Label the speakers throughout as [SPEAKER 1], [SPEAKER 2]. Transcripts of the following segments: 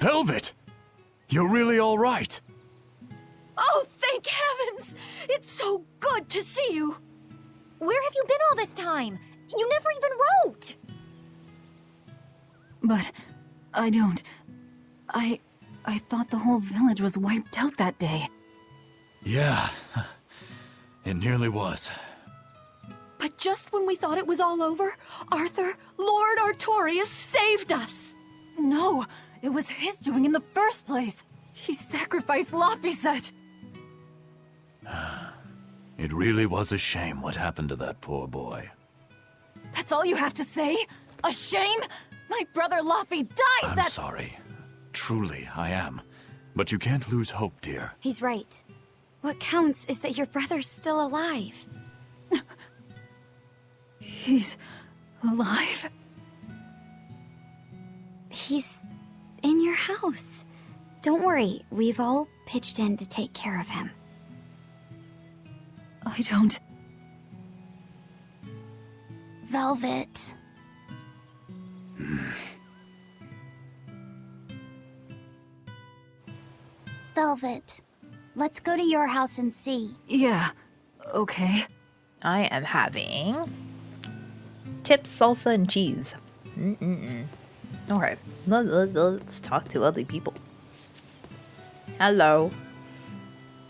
[SPEAKER 1] Velvet! You're really all right.
[SPEAKER 2] Oh, thank heavens! It's so good to see you!
[SPEAKER 3] Where have you been all this time? You never even wrote!
[SPEAKER 2] But I don't... I thought the whole village was wiped out that day.
[SPEAKER 1] Yeah, it nearly was.
[SPEAKER 2] But just when we thought it was all over, Arthur, Lord Artorias saved us! No, it was his doing in the first place. He sacrificed Laphicet.
[SPEAKER 1] It really was a shame what happened to that poor boy.
[SPEAKER 2] That's all you have to say? A shame? My brother Laphi died.
[SPEAKER 1] I'm sorry. Truly, I am. But you can't lose hope, dear.
[SPEAKER 3] He's right. What counts is that your brother's still alive.
[SPEAKER 2] He's alive?
[SPEAKER 3] He's in your house. Don't worry, we've all pitched in to take care of him.
[SPEAKER 2] I don't...
[SPEAKER 3] Velvet. Velvet, let's go to your house and see.
[SPEAKER 2] Yeah, okay.
[SPEAKER 4] I am having chips, salsa, and cheese. Alright, let's talk to other people. Hello.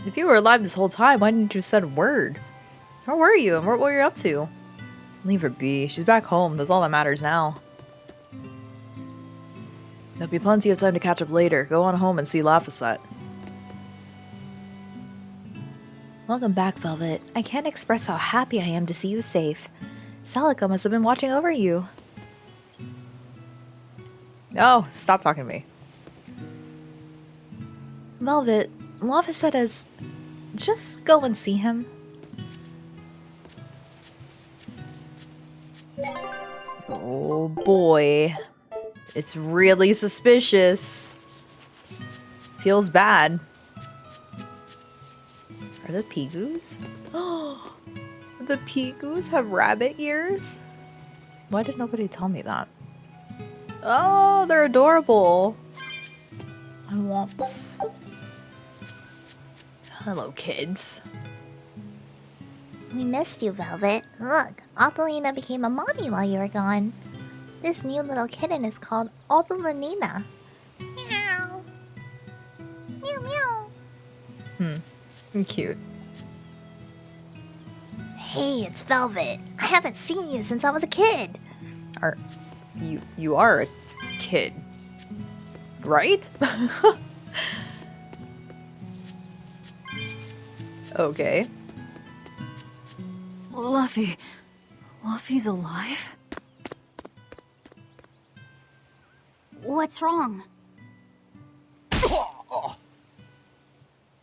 [SPEAKER 4] If you were alive this whole time, why didn't you said a word? Where were you and what were you up to? Leave her be. She's back home. That's all that matters now. There'll be plenty of time to catch up later. Go on home and see Laphicet. Welcome back, Velvet. I can't express how happy I am to see you safe. Celica must have been watching over you. Oh, stop talking to me. Velvet, Laphicet has... Just go and see him. Oh boy. It's really suspicious. Feels bad. Are the Pigus? Oh, the Pigus have rabbit ears? Why did nobody tell me that? Oh, they're adorable. I want... Hello, kids.
[SPEAKER 5] We missed you, Velvet. Look, Opalina became a mommy while you were gone. This new little kitten is called Opalinina. Meow. Meow meow.
[SPEAKER 4] Cute.
[SPEAKER 5] Hey, it's Velvet. I haven't seen you since I was a kid.
[SPEAKER 4] You are a kid, right? Okay.
[SPEAKER 2] Laphi's alive?
[SPEAKER 3] What's wrong?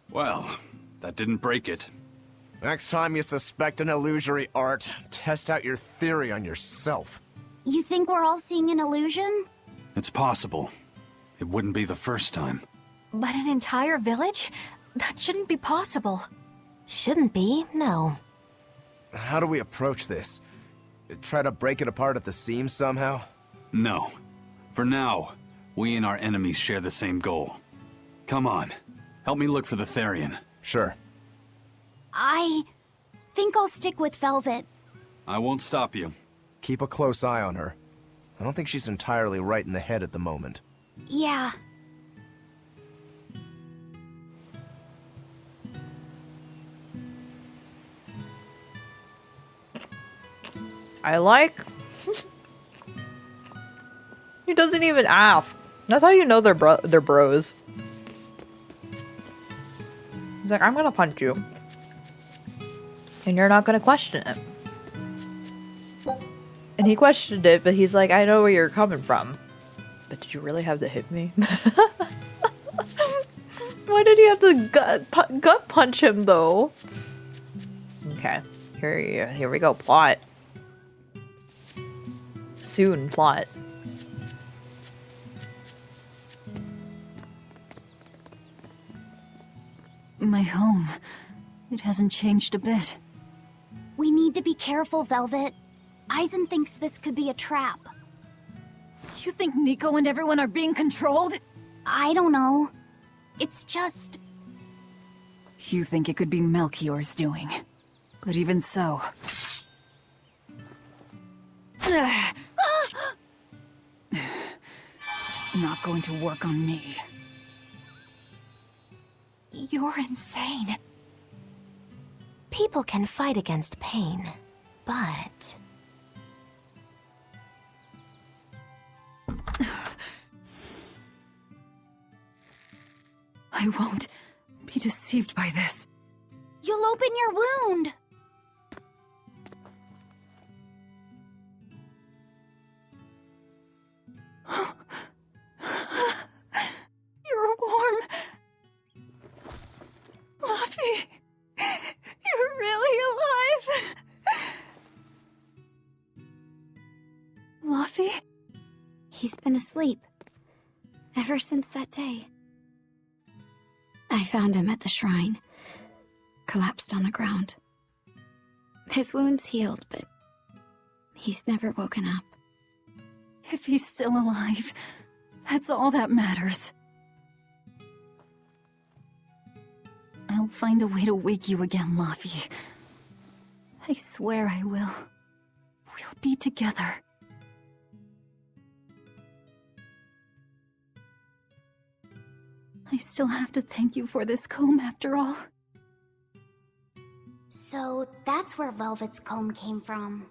[SPEAKER 6] Well, that didn't break it.
[SPEAKER 7] Next time you suspect an illusory art, test out your theory on yourself.
[SPEAKER 3] You think we're all seeing an illusion?
[SPEAKER 6] It's possible. It wouldn't be the first time.
[SPEAKER 3] But an entire village? That shouldn't be possible. Shouldn't be, no.
[SPEAKER 7] How do we approach this? Try to break it apart at the seams somehow?
[SPEAKER 6] No. For now, we and our enemies share the same goal. Come on. Help me look for the Therian.
[SPEAKER 7] Sure.
[SPEAKER 3] I think I'll stick with Velvet.
[SPEAKER 6] I won't stop you.
[SPEAKER 7] Keep a close eye on her. I don't think she's entirely right in the head at the moment.
[SPEAKER 3] Yeah.
[SPEAKER 4] I like... He doesn't even ask. That's how you know they're bros. He's like, I'm gonna punch you. And you're not gonna question it. And he questioned it, but he's like, I know where you're coming from. But did you really have to hit me? Why did he have to gut punch him, though? Okay. Here we go. Plot. Soon, plot.
[SPEAKER 2] My home. It hasn't changed a bit.
[SPEAKER 3] We need to be careful, Velvet. Eisen thinks this could be a trap.
[SPEAKER 2] You think Nico and everyone are being controlled?
[SPEAKER 3] I don't know. It's just...
[SPEAKER 2] You think it could be Melchior's doing. But even so... It's not going to work on me.
[SPEAKER 3] You're insane.
[SPEAKER 8] People can fight against pain, but...
[SPEAKER 2] I won't be deceived by this.
[SPEAKER 3] You'll open your wound.
[SPEAKER 2] You're warm. Luffy, you're really alive. Luffy?
[SPEAKER 3] He's been asleep. Ever since that day. I found him at the shrine. Collapsed on the ground. His wounds healed, but he's never woken up.
[SPEAKER 2] If he's still alive, that's all that matters. I'll find a way to wake you again, Luffy. I swear I will. We'll be together. I still have to thank you for this comb after all.
[SPEAKER 3] So that's where Velvet's comb came from.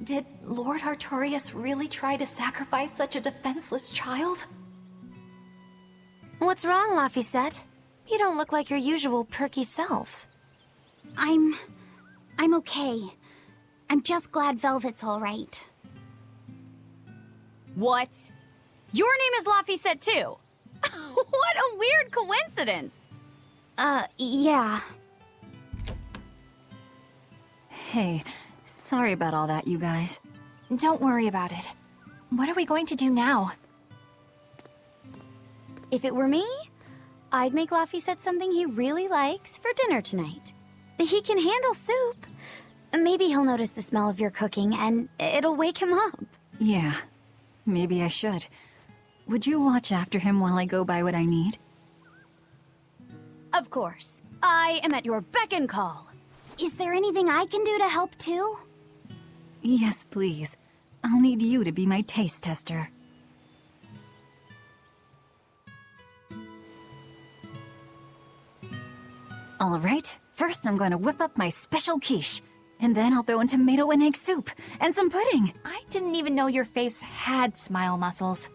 [SPEAKER 2] Did Lord Artorias really try to sacrifice such a defenseless child?
[SPEAKER 8] What's wrong, Laphicet? You don't look like your usual perky self.
[SPEAKER 3] I'm okay. I'm just glad Velvet's all right.
[SPEAKER 9] What? Your name is Laphicet too? What a weird coincidence!
[SPEAKER 3] Yeah.
[SPEAKER 2] Hey, sorry about all that, you guys.
[SPEAKER 8] Don't worry about it. What are we going to do now?
[SPEAKER 3] If it were me, I'd make Laphicet something he really likes for dinner tonight. He can handle soup. Maybe he'll notice the smell of your cooking and it'll wake him up.
[SPEAKER 2] Yeah, maybe I should. Would you watch after him while I go buy what I need?
[SPEAKER 9] Of course. I am at your beck and call.
[SPEAKER 3] Is there anything I can do to help too?
[SPEAKER 2] Yes, please. I'll need you to be my taste tester. All right, first I'm going to whip up my special quiche. And then I'll throw in tomato and egg soup, and some pudding.
[SPEAKER 8] I didn't even know your face had smile muscles.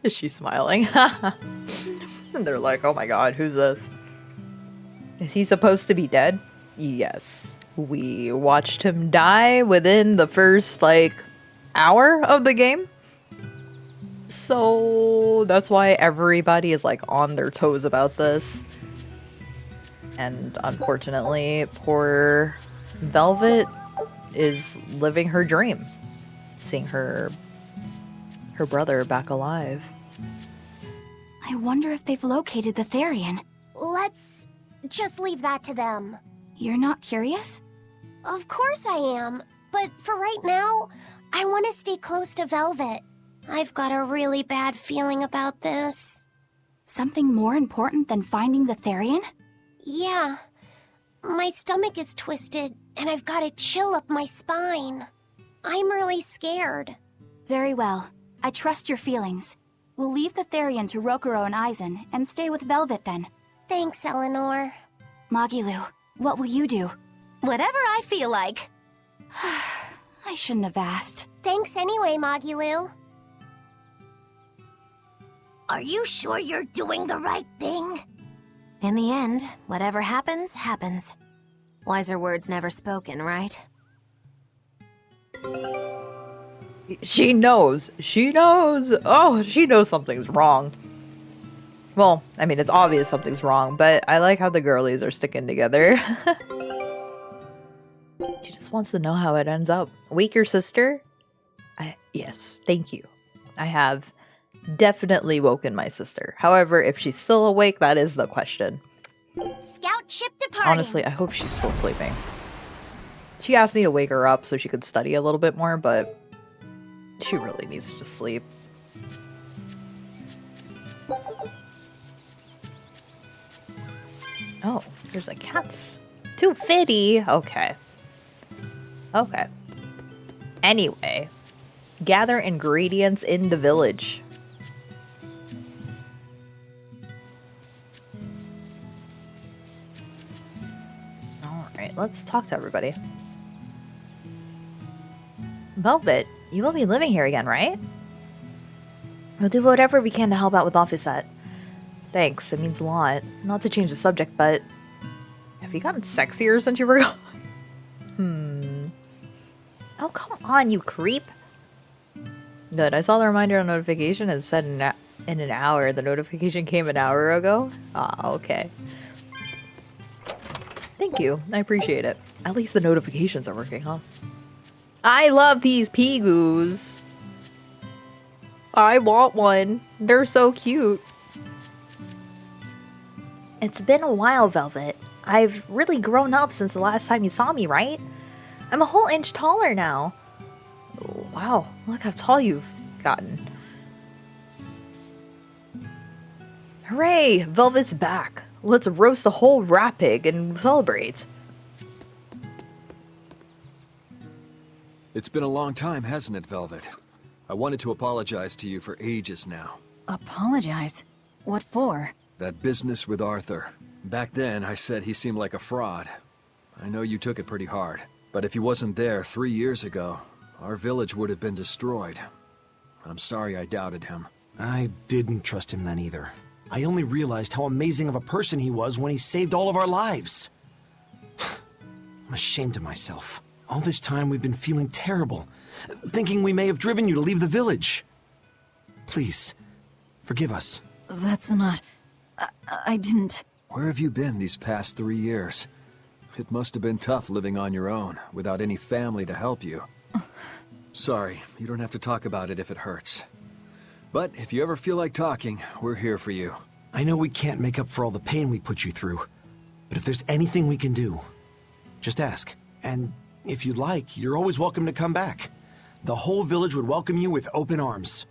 [SPEAKER 4] Is she smiling? And they're like, oh my god, who's this? Is he supposed to be dead? Yes. We watched him die within the first, hour of the game. So that's why everybody is, on their toes about this. And unfortunately, poor Velvet is living her dream. Seeing her brother back alive.
[SPEAKER 8] I wonder if they've located the Therian.
[SPEAKER 3] Let's just leave that to them.
[SPEAKER 8] You're not curious?
[SPEAKER 3] Of course I am, but for right now, I want to stay close to Velvet. I've got a really bad feeling about this.
[SPEAKER 8] Something more important than finding the Therian?
[SPEAKER 3] Yeah. My stomach is twisted, and I've got a chill up my spine. I'm really scared.
[SPEAKER 8] Very well. I trust your feelings. We'll leave the Therian to Rokuro and Aizen, and stay with Velvet then.
[SPEAKER 3] Thanks, Eleanor.
[SPEAKER 8] Magilu, what will you do?
[SPEAKER 9] Whatever I feel like.
[SPEAKER 8] I shouldn't have asked.
[SPEAKER 3] Thanks anyway, Magilu. Are you sure you're doing the right thing?
[SPEAKER 8] In the end, whatever happens, happens. Wiser words never spoken, right?
[SPEAKER 4] She knows. She knows. Oh, she knows something's wrong. Well, I mean, it's obvious something's wrong, but I like how the girlies are sticking together. She just wants to know how it ends up. Weaker sister? Yes, thank you. I have definitely woken my sister. However, if she's still awake, that is the question.
[SPEAKER 9] Scout ship departing.
[SPEAKER 4] Honestly, I hope she's still sleeping. She asked me to wake her up so she could study a little bit more, but she really needs to just sleep. Oh, there's a cat's 250. Okay. Okay. Anyway, gather ingredients in the village. Alright, let's talk to everybody. Velvet, you will be living here again, right? We'll do whatever we can to help out with Offset. Thanks, it means a lot. Not to change the subject, but have you gotten sexier since you were gone? Oh, come on, you creep. Good, I saw the reminder on notification. It said in an hour. The notification came an hour ago? Ah, okay. Thank you, I appreciate it. At least the notifications are working, huh? I love these Pigus. I want one. They're so cute. It's been a while, Velvet. I've really grown up since the last time you saw me, right? I'm a whole inch taller now. Wow, look how tall you've gotten. Hooray, Velvet's back. Let's roast a whole rat pig and celebrate.
[SPEAKER 10] It's been a long time, hasn't it, Velvet? I wanted to apologize to you for ages now.
[SPEAKER 2] Apologize? What for?
[SPEAKER 10] That business with Arthur. Back then, I said he seemed like a fraud. I know you took it pretty hard. But if he wasn't there 3 years ago, our village would have been destroyed. I'm sorry I doubted him.
[SPEAKER 11] I didn't trust him then either. I only realized how amazing of a person he was when he saved all of our lives. I'm ashamed of myself. All this time we've been feeling terrible, thinking we may have driven you to leave the village. Please, forgive us.
[SPEAKER 2] That's not... I didn't...
[SPEAKER 10] Where have you been these past 3 years? It must have been tough living on your own, without any family to help you. Sorry, you don't have to talk about it if it hurts. But if you ever feel like talking, we're here for you.
[SPEAKER 11] I know we can't make up for all the pain we put you through, but if there's anything we can do, just ask. And if you'd like, you're always welcome to come back. The whole village would welcome you with open arms.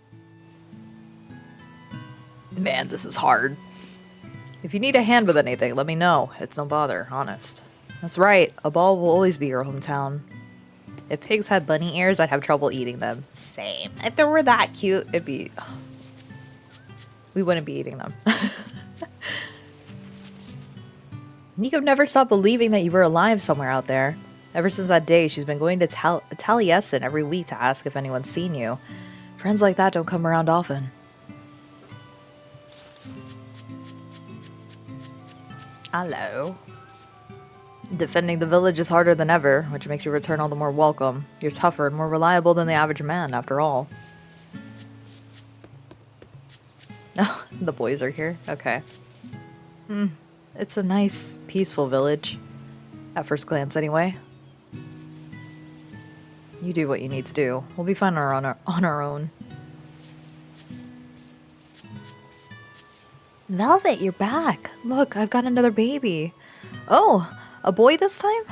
[SPEAKER 4] Man, this is hard. If you need a hand with anything, let me know. It's no bother, honest. That's right, a ball will always be your hometown. If pigs had bunny ears, I'd have trouble eating them. Same. If they were that cute, it'd be... Ugh. We wouldn't be eating them. Nico never stopped believing that you were alive somewhere out there. Ever since that day, she's been going to Taliesin every week to ask if anyone's seen you. Friends like that don't come around often. Hello. Defending the village is harder than ever, which makes you return all the more welcome. You're tougher and more reliable than the average man, after all. Oh, the boys are here? Okay. It's a nice, peaceful village. At first glance, anyway. You do what you need to do. We'll be fine on our own. Velvet, you're back. Look, I've got another baby. Oh, a boy this time?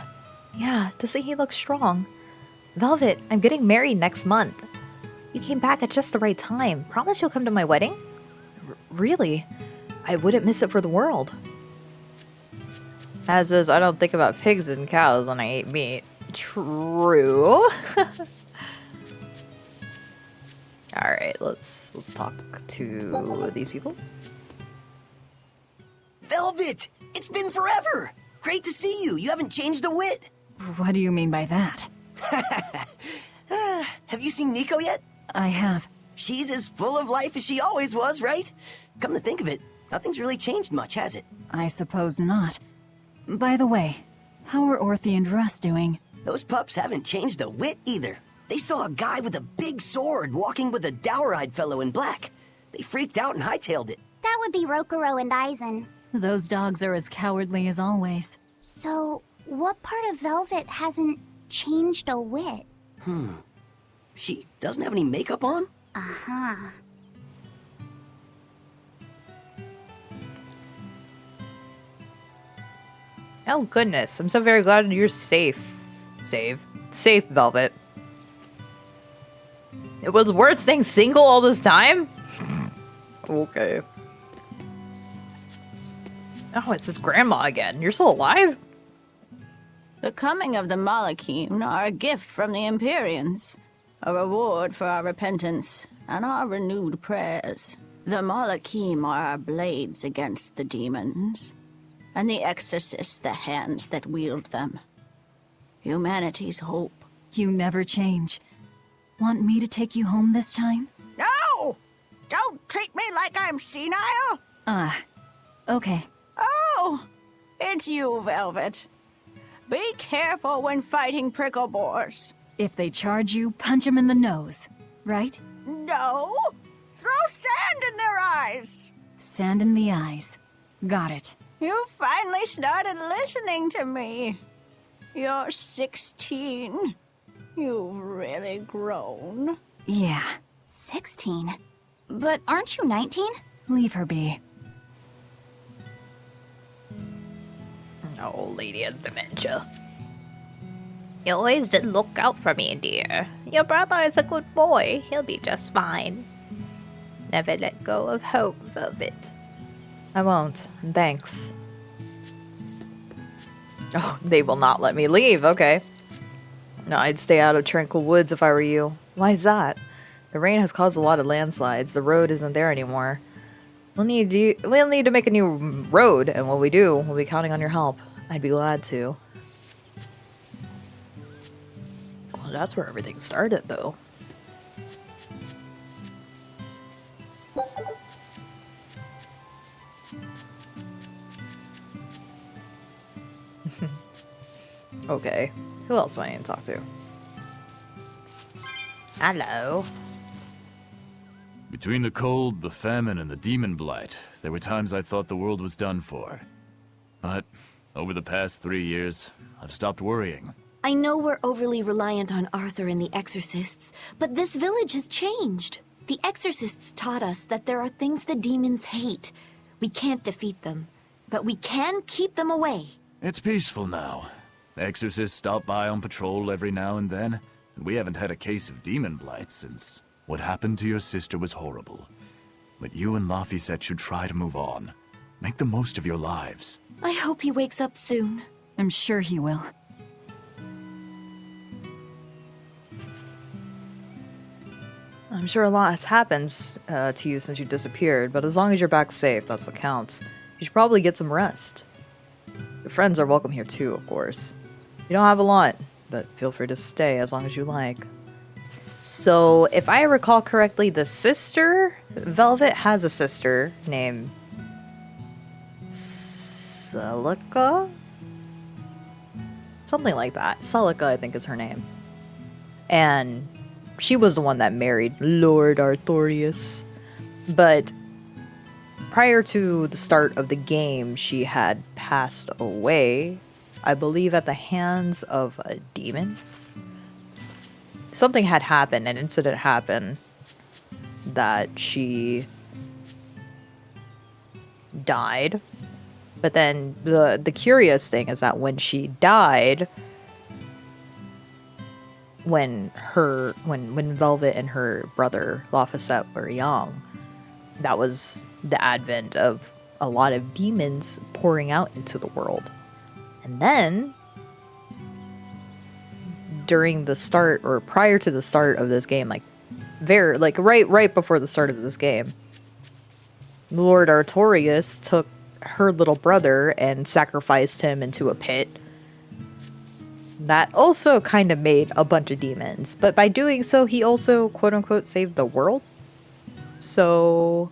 [SPEAKER 4] Yeah, doesn't he look strong? Velvet, I'm getting married next month. You came back at just the right time. Promise you'll come to my wedding? Really? I wouldn't miss it for the world. As is, I don't think about pigs and cows when I eat meat. True. Alright, let's talk to these people.
[SPEAKER 12] Velvet! It's been forever! Great to see you. You haven't changed a whit.
[SPEAKER 2] What do you mean by that?
[SPEAKER 12] Have you seen Nico yet?
[SPEAKER 2] I have.
[SPEAKER 12] She's as full of life as she always was, right? Come to think of it, nothing's really changed much, has it?
[SPEAKER 2] I suppose not. By the way, how are Orthy and Russ doing?
[SPEAKER 12] Those pups haven't changed a whit either. They saw a guy with a big sword walking with a dour-eyed fellow in black. They freaked out and hightailed it.
[SPEAKER 8] That would be Rokuro and Aizen.
[SPEAKER 2] Those dogs are as cowardly as always.
[SPEAKER 8] So, what part of Velvet hasn't changed a whit?
[SPEAKER 12] She doesn't have any makeup on?
[SPEAKER 8] Uh-huh.
[SPEAKER 4] Oh goodness, I'm so very glad you're safe. Safe, Velvet. It was worth staying single all this time? Okay. Oh, it's his grandma again. You're still alive?
[SPEAKER 9] The coming of the Malachim are a gift from the Empyreans, a reward for our repentance and our renewed prayers. The Malachim are our blades against the demons, and the exorcists the hands that wield them. Humanity's hope.
[SPEAKER 2] You never change. Want me to take you home this time?
[SPEAKER 9] No! Don't treat me like I'm senile!
[SPEAKER 2] Okay.
[SPEAKER 9] Oh! It's you, Velvet. Be careful when fighting prickle boars.
[SPEAKER 2] If they charge you, punch them in the nose, right?
[SPEAKER 9] No! Throw sand in their eyes!
[SPEAKER 2] Sand in the eyes. Got it.
[SPEAKER 9] You finally started listening to me. You're 16. You've really grown.
[SPEAKER 2] Yeah.
[SPEAKER 8] 16? But aren't you 19?
[SPEAKER 2] Leave her be.
[SPEAKER 4] Oh, lady of dementia. You always did look out for me, dear. Your brother is a good boy. He'll be just fine. Never let go of hope, Velvet. I won't. Thanks. Oh, they will not let me leave. Okay. No, I'd stay out of Tranquil Woods if I were you. Why is that? The rain has caused a lot of landslides. The road isn't there anymore. We'll need to make a new road, and when we do, we'll be counting on your help. I'd be glad to. Well, that's where everything started, though. Okay. Who else do I need to talk to? Hello.
[SPEAKER 1] Between the cold, the famine, and the demon blight, there were times I thought the world was done for. But over the past 3 years, I've stopped worrying.
[SPEAKER 3] I know we're overly reliant on Arthur and the exorcists, but this village has changed. The exorcists taught us that there are things the demons hate. We can't defeat them, but we can keep them away.
[SPEAKER 1] It's peaceful now. Exorcists stop by on patrol every now and then, and we haven't had a case of demon blight since what happened to your sister was horrible. But you and Laphicet should try to move on. Make the most of your lives.
[SPEAKER 3] I hope he wakes up soon.
[SPEAKER 2] I'm sure he will.
[SPEAKER 4] I'm sure a lot has happened to you since you disappeared, but as long as you're back safe, that's what counts. You should probably get some rest. Your friends are welcome here too, of course. You don't have a lot, but feel free to stay as long as you like. So, if I recall correctly, the sister, Velvet has a sister named Celica? Something like that. Celica, I think, is her name. And she was the one that married Lord Artorius. But prior to the start of the game, she had passed away, I believe at the hands of a demon. Something had happened, an incident happened that she died. But then the curious thing is that when she died, when Velvet and her brother Laphicet were young, that was the advent of a lot of demons pouring out into the world. And then during the start or prior to the start of this game, right before the start of this game, Lord Artorius took her little brother and sacrificed him into a pit. That also kind of made a bunch of demons, but by doing so, he also quote-unquote saved the world. So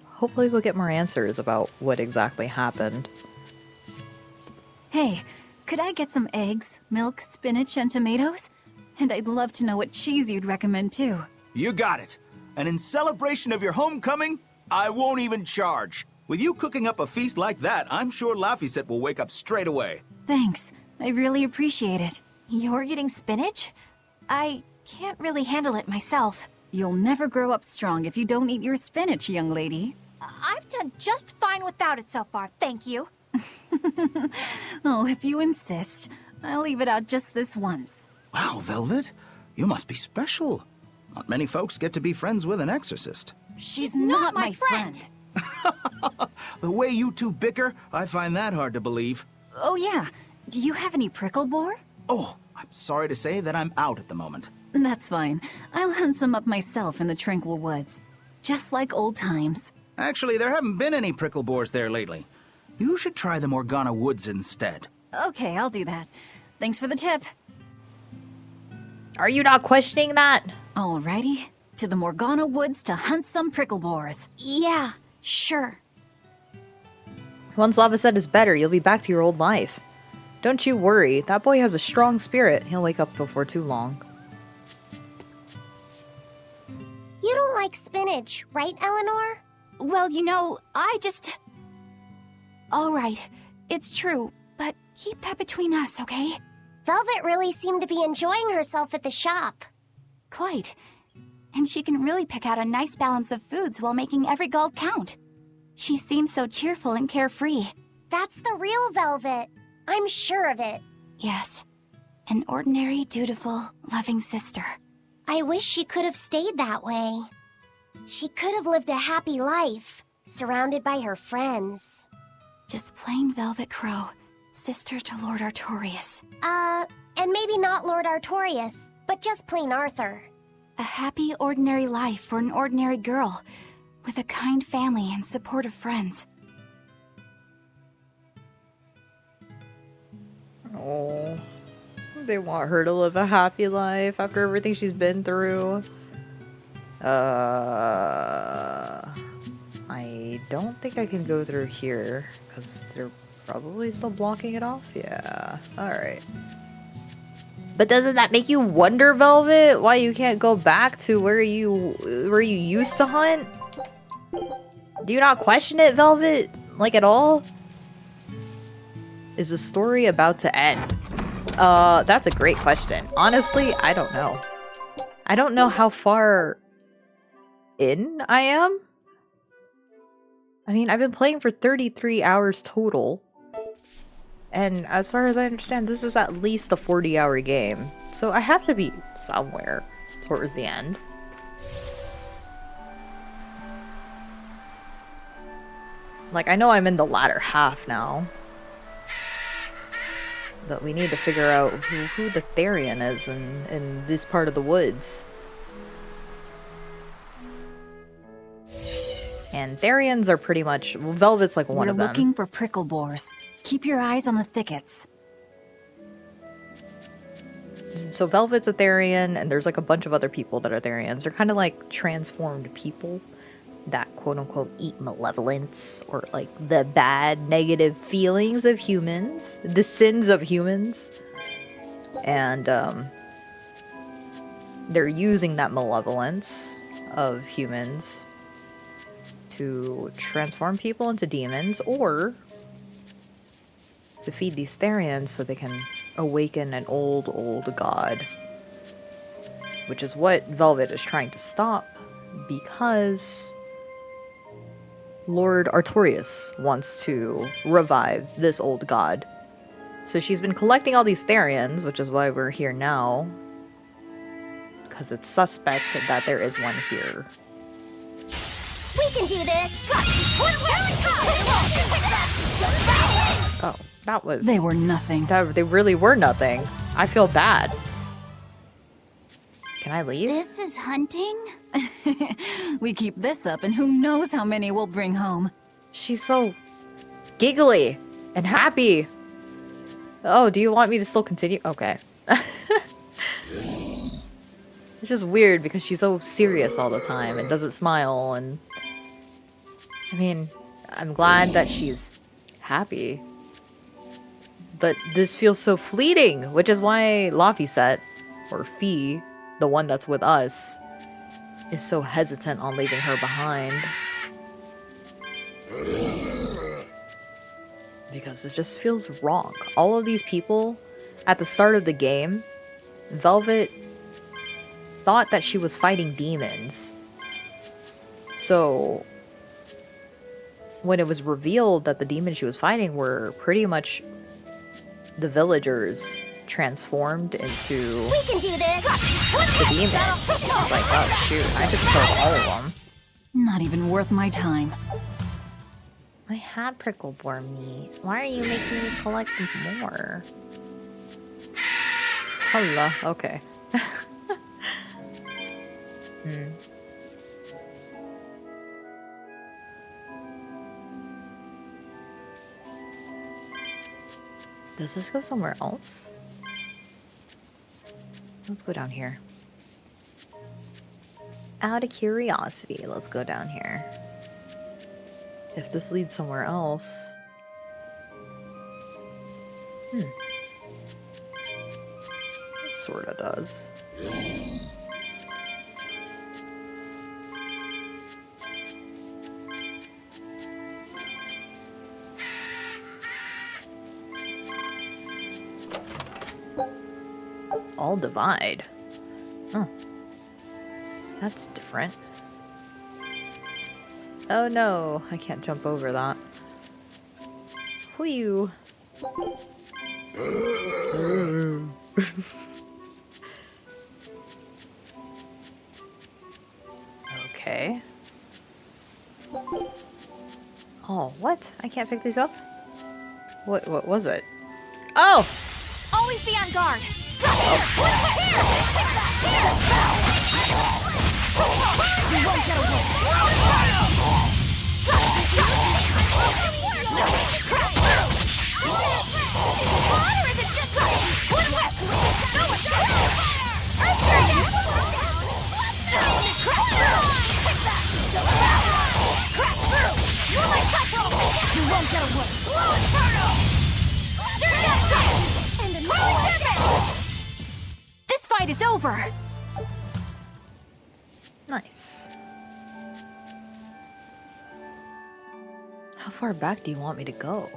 [SPEAKER 4] hopefully we'll get more answers about what exactly happened.
[SPEAKER 2] Hey, could I get some eggs, milk, spinach, and tomatoes? And I'd love to know what cheese you'd recommend too.
[SPEAKER 13] You got it. And in celebration of your homecoming, I won't even charge. With you cooking up a feast like that, I'm sure Laphicet will wake up straight away.
[SPEAKER 2] Thanks. I really appreciate it.
[SPEAKER 8] You're getting spinach? I can't really handle it myself.
[SPEAKER 2] You'll never grow up strong if you don't eat your spinach, young lady.
[SPEAKER 8] I've done just fine without it so far, thank you.
[SPEAKER 2] Oh, if you insist, I'll leave it out just this once.
[SPEAKER 13] Wow, Velvet, you must be special. Not many folks get to be friends with an exorcist.
[SPEAKER 2] She's not my friend.
[SPEAKER 13] The way you two bicker, I find that hard to believe.
[SPEAKER 2] Oh yeah, do you have any prickle boar?
[SPEAKER 13] Oh, I'm sorry to say that I'm out at the moment.
[SPEAKER 2] That's fine. I'll hunt some up myself in the tranquil woods. Just like old times.
[SPEAKER 13] Actually, there haven't been any prickle boars there lately. You should try the Morgana Woods instead.
[SPEAKER 2] Okay, I'll do that. Thanks for the tip.
[SPEAKER 4] Are you not questioning that?
[SPEAKER 2] Alrighty, to the Morgana Woods to hunt some prickle boars.
[SPEAKER 3] Yeah, sure.
[SPEAKER 4] Once Lava Set is better, you'll be back to your old life. Don't you worry, that boy has a strong spirit. He'll wake up before too long.
[SPEAKER 5] You don't like spinach, right, Eleanor?
[SPEAKER 8] Well, you know, I just... All right, it's true, but keep that between us, okay?
[SPEAKER 5] Velvet really seemed to be enjoying herself at the shop.
[SPEAKER 8] Quite. And she can really pick out a nice balance of foods while making every gold count. She seems so cheerful and carefree.
[SPEAKER 5] That's the real Velvet. I'm sure of it.
[SPEAKER 8] Yes. An ordinary, dutiful, loving sister.
[SPEAKER 5] I wish she could have stayed that way. She could have lived a happy life, surrounded by her friends.
[SPEAKER 8] Just plain Velvet Crow, sister to Lord Artorias.
[SPEAKER 5] And maybe not Lord Artorias, but just plain Arthur.
[SPEAKER 8] A happy, ordinary life for an ordinary girl, with a kind family and supportive friends.
[SPEAKER 4] Oh, they want her to live a happy life after everything she's been through. I don't think I can go through here, because they're probably still blocking it off. Yeah, alright. But doesn't that make you wonder, Velvet, why you can't go back to where you used to hunt? Do you not question it, Velvet? Like, at all? Is the story about to end? That's a great question. Honestly, I don't know. I don't know how far in I am. I mean, I've been playing for 33 hours total. And as far as I understand, this is at least a 40-hour game. So I have to be somewhere towards the end. Like, I know I'm in the latter half now. But we need to figure out who the Therian is in this part of the woods. And Therians are pretty much... Well, Velvet's like one of them.
[SPEAKER 2] We're looking for prickle boars. Keep your eyes on the thickets.
[SPEAKER 4] So Velvet's a Therian, and there's like a bunch of other people that are Therians. They're kind of like transformed people that quote-unquote eat malevolence, or like the bad, negative feelings of humans, the sins of humans. And they're using that malevolence of humans to transform people into demons, or to feed these Therians so they can awaken an old god. Which is what Velvet is trying to stop, because Lord Artorias wants to revive this old god. So she's been collecting all these Therians, which is why we're here now. Because it's suspect that there is one here.
[SPEAKER 5] We can do this!
[SPEAKER 4] Oh, that was...
[SPEAKER 2] They were nothing.
[SPEAKER 4] They really were nothing. I feel bad. Can I leave?
[SPEAKER 8] This is hunting?
[SPEAKER 2] We keep this up and who knows how many we'll bring home.
[SPEAKER 4] She's so giggly and happy. Oh, do you want me to still continue? Okay. It's just weird because she's so serious all the time and doesn't smile, and I mean, I'm glad that she's happy. But this feels so fleeting, which is why Laphicet, or Fee, the one that's with us, is so hesitant on leaving her behind. Because it just feels wrong. All of these people, at the start of the game, Velvet thought that she was fighting demons. So, when it was revealed that the demons she was fighting were pretty much the villagers transformed into
[SPEAKER 5] We can do this!
[SPEAKER 4] the demons. I was like, oh shoot, I just killed all of them.
[SPEAKER 2] Not even worth my time.
[SPEAKER 4] I had prickle boar meat. Why are you making me collect more? Hello, okay. Does this go somewhere else? Let's go down here. Out of curiosity, let's go down here. If this leads somewhere else... It sorta does. All divide. Oh. That's different. Oh no, I can't jump over that. Whew. Okay. Oh, what? I can't pick these up? What was it? Oh!
[SPEAKER 8] Always be on guard.
[SPEAKER 2] This fight is over.
[SPEAKER 4] Nice. How far back do you want me to go?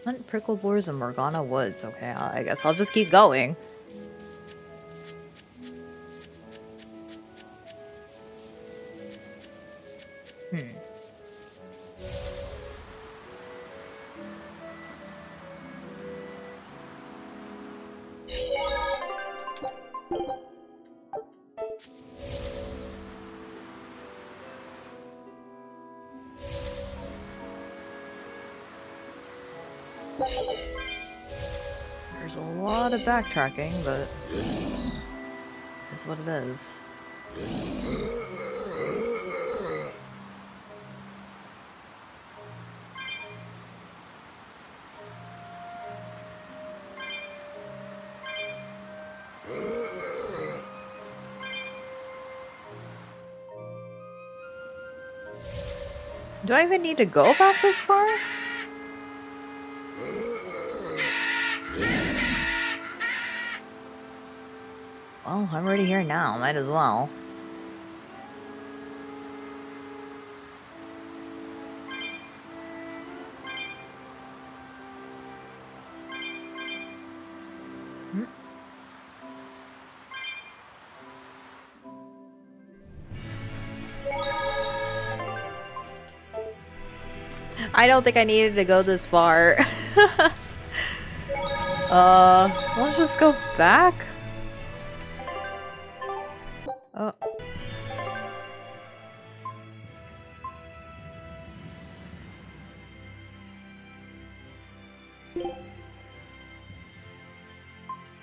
[SPEAKER 4] Hunt prickle boars in Morgana Woods. Okay, I guess I'll just keep going. There's a lot of backtracking, but it's what it is. Do I even need to go back this far? Well, I'm already here now. Might as well. I don't think I needed to go this far. Let's just go back. Oh.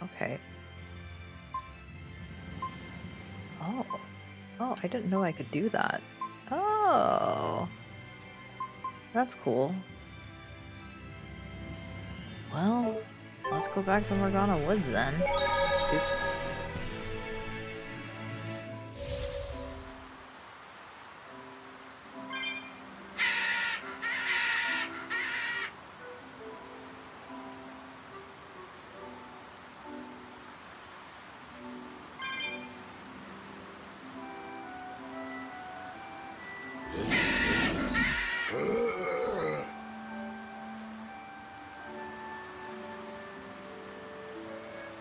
[SPEAKER 4] Okay. Oh. Oh, I didn't know I could do that. Oh. That's cool. Well, let's go back to Morgana Woods then. Oops.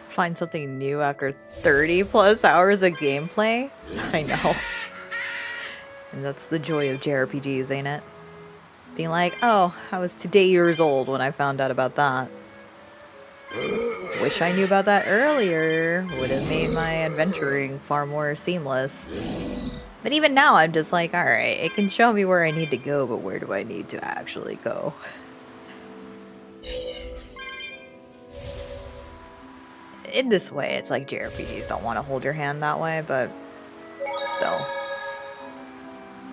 [SPEAKER 4] Find something new after 30 plus hours of gameplay? I know. And that's the joy of JRPGs, ain't it? Being like, oh, I was today years old when I found out about that. Wish I knew about that earlier. Would have made my adventuring far more seamless. But even now, I'm just like, alright, it can show me where I need to go, but where do I need to actually go? In this way, it's like JRPGs don't want to hold your hand that way, but still.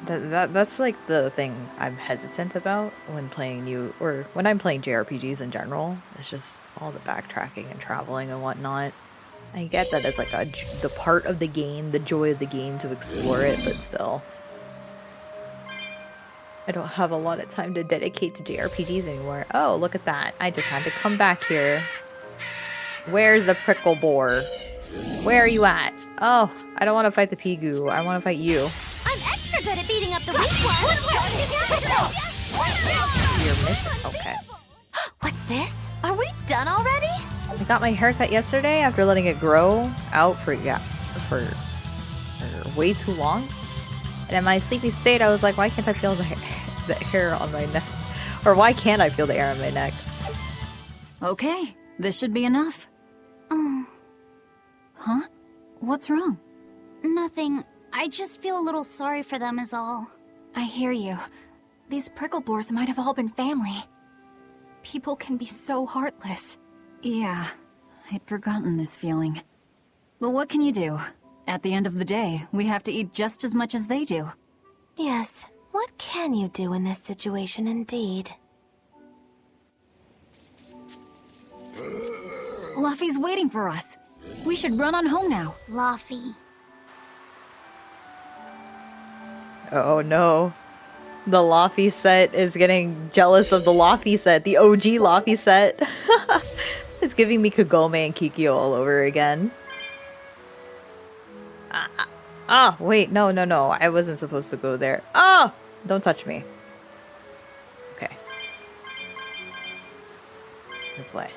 [SPEAKER 4] That's like the thing I'm hesitant about when playing when I'm playing JRPGs in general. It's just all the backtracking and traveling and whatnot. I get that it's like the part of the game, the joy of the game to explore it, but still. I don't have a lot of time to dedicate to JRPGs anymore. Oh, look at that. I just had to come back here. Where's the prickle boar? Where are you at? Oh, I don't want to fight the Pigu. I want to fight you.
[SPEAKER 8] I'm extra good at beating up the weak ones.
[SPEAKER 4] You're missing. Okay.
[SPEAKER 8] What's this? Are we done already?
[SPEAKER 4] I got my haircut yesterday after letting it grow out for way too long. And in my sleepy state, I was like, why can't I feel the hair on my neck? Or why can't I feel the hair on my neck?
[SPEAKER 2] Okay, this should be enough. Huh? What's wrong?
[SPEAKER 8] Nothing. I just feel a little sorry for them is all. I hear you. These prickle boars might have all been family. People can be so heartless.
[SPEAKER 2] Yeah, I'd forgotten this feeling. But what can you do? At the end of the day, we have to eat just as much as they do.
[SPEAKER 8] Yes, what can you do in this situation indeed?
[SPEAKER 2] Luffy's waiting for us. We should run on home now.
[SPEAKER 8] Luffy.
[SPEAKER 4] Oh no. The Laffy set is getting jealous of the Laffy set, the OG Laffy set. It's giving me Kagome and Kikyo all over again. Wait, no. I wasn't supposed to go there. Oh! Don't touch me. Okay. This way.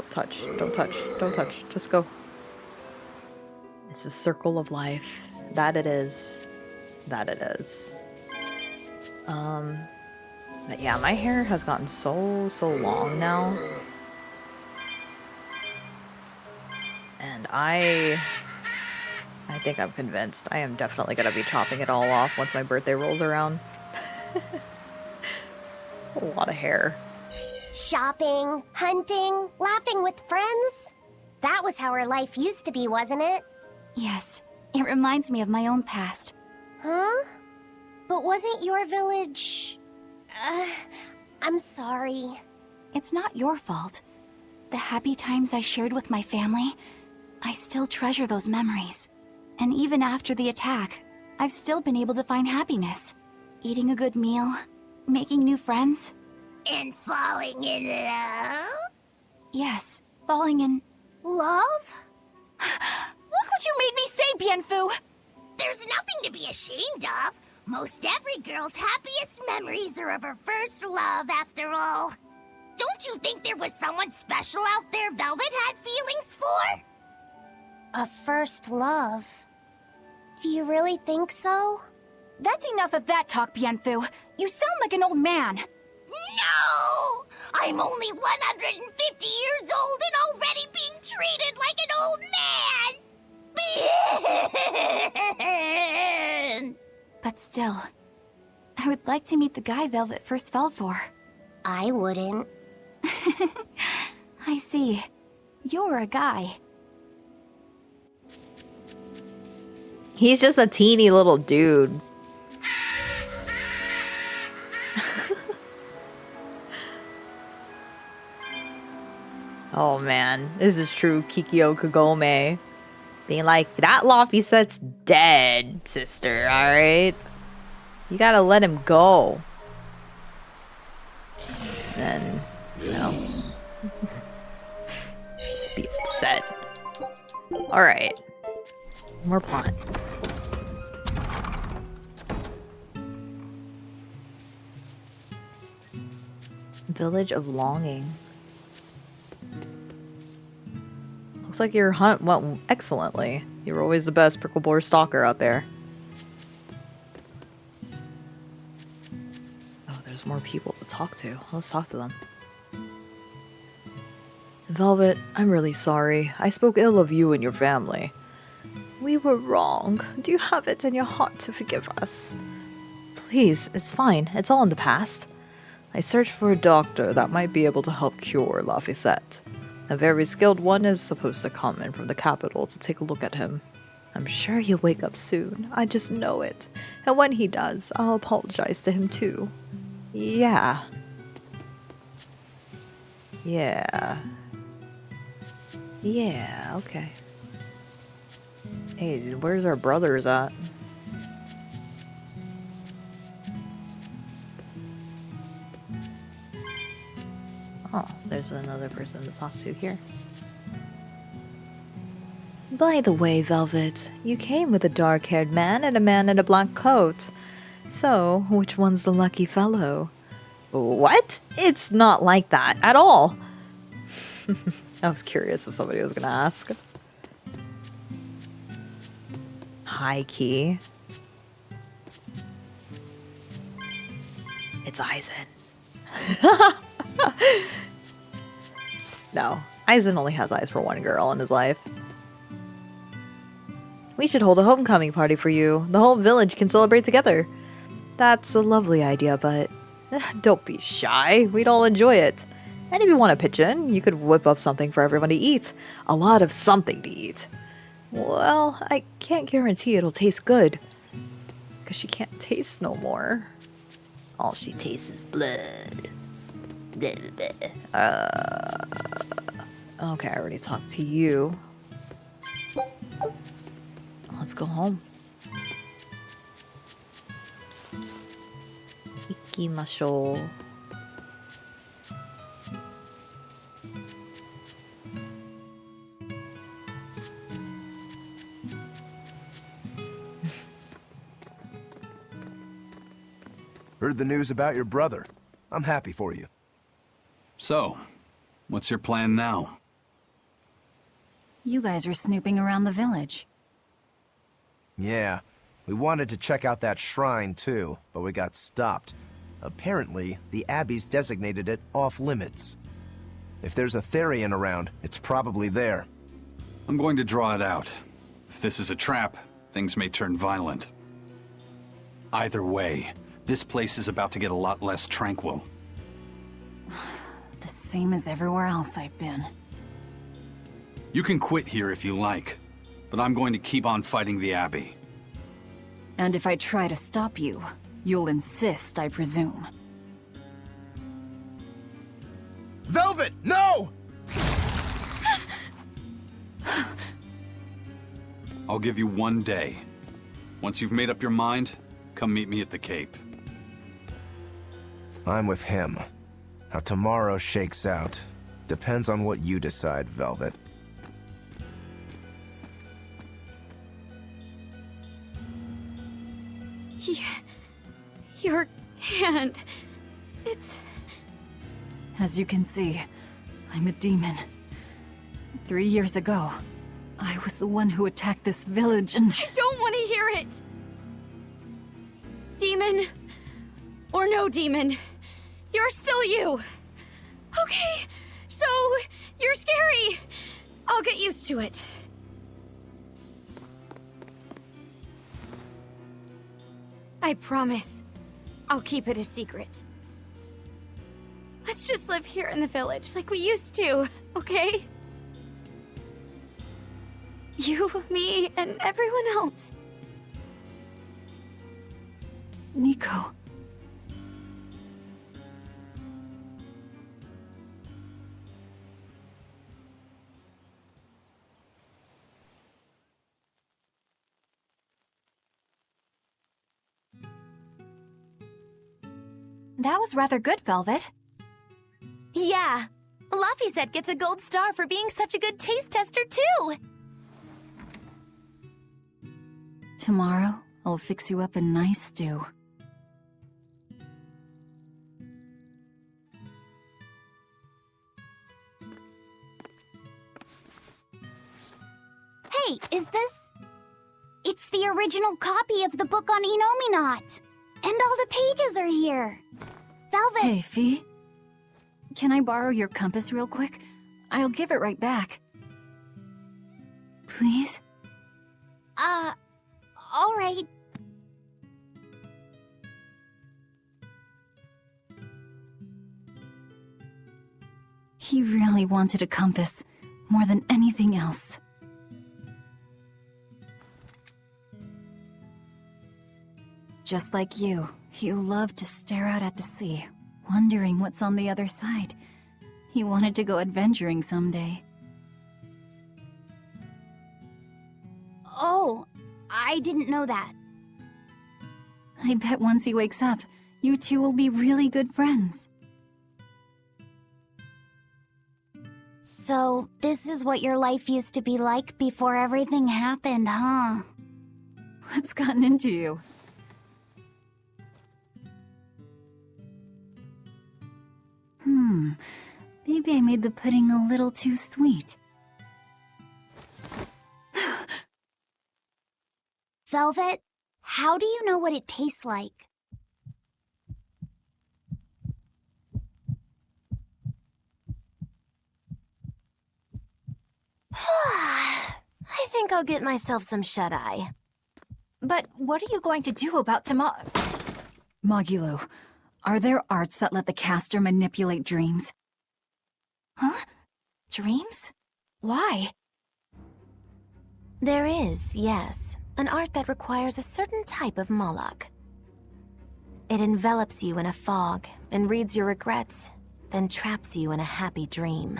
[SPEAKER 4] Don't touch. Just go. It's a circle of life. That it is. But yeah, my hair has gotten so long now. And I think I'm convinced. I am definitely gonna be chopping it all off once my birthday rolls around. It's a lot of hair.
[SPEAKER 14] Shopping, hunting, laughing with friends. That was how our life used to be, wasn't it?
[SPEAKER 8] Yes, it reminds me of my own past.
[SPEAKER 14] Huh? But wasn't your village... I'm sorry.
[SPEAKER 8] It's not your fault. The happy times I shared with my family, I still treasure those memories. And even after the attack, I've still been able to find happiness. Eating a good meal, making new friends.
[SPEAKER 14] And falling in love?
[SPEAKER 8] Yes, falling in...
[SPEAKER 14] Love?
[SPEAKER 8] Look what you made me say, Bienfu!
[SPEAKER 14] There's nothing to be ashamed of. Most every girl's happiest memories are of her first love, after all. Don't you think there was someone special out there Velvet had feelings for? A first love? Do you really think so?
[SPEAKER 8] That's enough of that talk, Bienfu. You sound like an old man.
[SPEAKER 14] No! I'm only 150 years old and already being treated like an old man!
[SPEAKER 8] But still, I would like to meet the guy Velvet first fell for.
[SPEAKER 14] I wouldn't.
[SPEAKER 8] I see. You're a guy.
[SPEAKER 4] He's just a teeny little dude. Oh man, this is true Kikyo Kagome. Being like, that Laffy set's dead, sister, alright? You gotta let him go. Then, you know. Just be upset. Alright. More plot. Village of Longing. Looks like your hunt went excellently. You were always the best prickle boar stalker out there. Oh, there's more people to talk to. Let's talk to them. Velvet, I'm really sorry. I spoke ill of you and your family. We were wrong. Do you have it in your heart to forgive us? Please, it's fine. It's all in the past. I searched for a doctor that might be able to help cure Laphicet. A very skilled one is supposed to come in from the capital to take a look at him. I'm sure he'll wake up soon. I just know it. And when he does, I'll apologize to him too. Yeah. Yeah. Yeah, okay. Hey, where's our brothers at? Oh, there's another person to talk to here. By the way, Velvet, you came with a dark-haired man and a man in a black coat. So, which one's the lucky fellow? What? It's not like that at all. I was curious if somebody was gonna ask. Hi, Key. It's Eisen. No, Eisen only has eyes for one girl in his life. We should hold a homecoming party for you. The whole village can celebrate together. That's a lovely idea, but don't be shy. We'd all enjoy it. And if you want to pitch in, you could whip up something for everyone to eat. A lot of something to eat. Well, I can't guarantee it'll taste good. Because she can't taste no more. All she tastes is blood. Blah, blah. Okay, I already talked to you. Let's go home. Ikimashou.
[SPEAKER 7] Heard the news about your brother. I'm happy for you.
[SPEAKER 6] So, what's your plan now?
[SPEAKER 2] You guys were snooping around the village.
[SPEAKER 7] Yeah, we wanted to check out that shrine too, but we got stopped. Apparently, the Abbey's designated it off-limits. If there's a Therian around, it's probably there.
[SPEAKER 6] I'm going to draw it out. If this is a trap, things may turn violent. Either way, this place is about to get a lot less tranquil.
[SPEAKER 2] The same as everywhere else I've been.
[SPEAKER 6] You can quit here if you like, but I'm going to keep on fighting the Abbey.
[SPEAKER 2] And if I try to stop you, you'll insist, I presume.
[SPEAKER 7] Velvet, no!
[SPEAKER 6] I'll give you 1 day. Once you've made up your mind, come meet me at the Cape.
[SPEAKER 7] I'm with him. How tomorrow shakes out depends on what you decide, Velvet.
[SPEAKER 2] Your hand... It's... As you can see, I'm a demon. 3 years ago, I was the one who attacked this village and...
[SPEAKER 15] I don't want to hear it! Demon, or no demon, you're still you. Okay, so you're scary. I'll get used to it. I promise, I'll keep it a secret. Let's just live here in the village like we used to, okay? You, me, and everyone else.
[SPEAKER 2] Nico.
[SPEAKER 8] That was rather good, Velvet.
[SPEAKER 15] Yeah, Laphicet gets a gold star for being such a good taste tester, too!
[SPEAKER 2] Tomorrow, I'll fix you up a nice stew.
[SPEAKER 14] Wait, is this... It's the original copy of the book on Enominat. And all the pages are here. Velvet...
[SPEAKER 2] Hey, Fee. Can I borrow your compass real quick? I'll give it right back. Please?
[SPEAKER 14] All right.
[SPEAKER 2] He really wanted a compass, more than anything else. Just like you, he loved to stare out at the sea, wondering what's on the other side. He wanted to go adventuring someday.
[SPEAKER 14] Oh, I didn't know that.
[SPEAKER 2] I bet once he wakes up, you two will be really good friends.
[SPEAKER 14] So, this is what your life used to be like before everything happened, huh?
[SPEAKER 2] What's gotten into you? Maybe I made the pudding a little too sweet.
[SPEAKER 14] Velvet, how do you know what it tastes like?
[SPEAKER 16] I think I'll get myself some shut-eye.
[SPEAKER 2] But what are you going to do about Magilu, are there arts that let the caster manipulate dreams?
[SPEAKER 16] Huh? Dreams?
[SPEAKER 2] Why?
[SPEAKER 16] There is, yes. An art that requires a certain type of Moloch. It envelops you in a fog and reads your regrets, then traps you in a happy dream.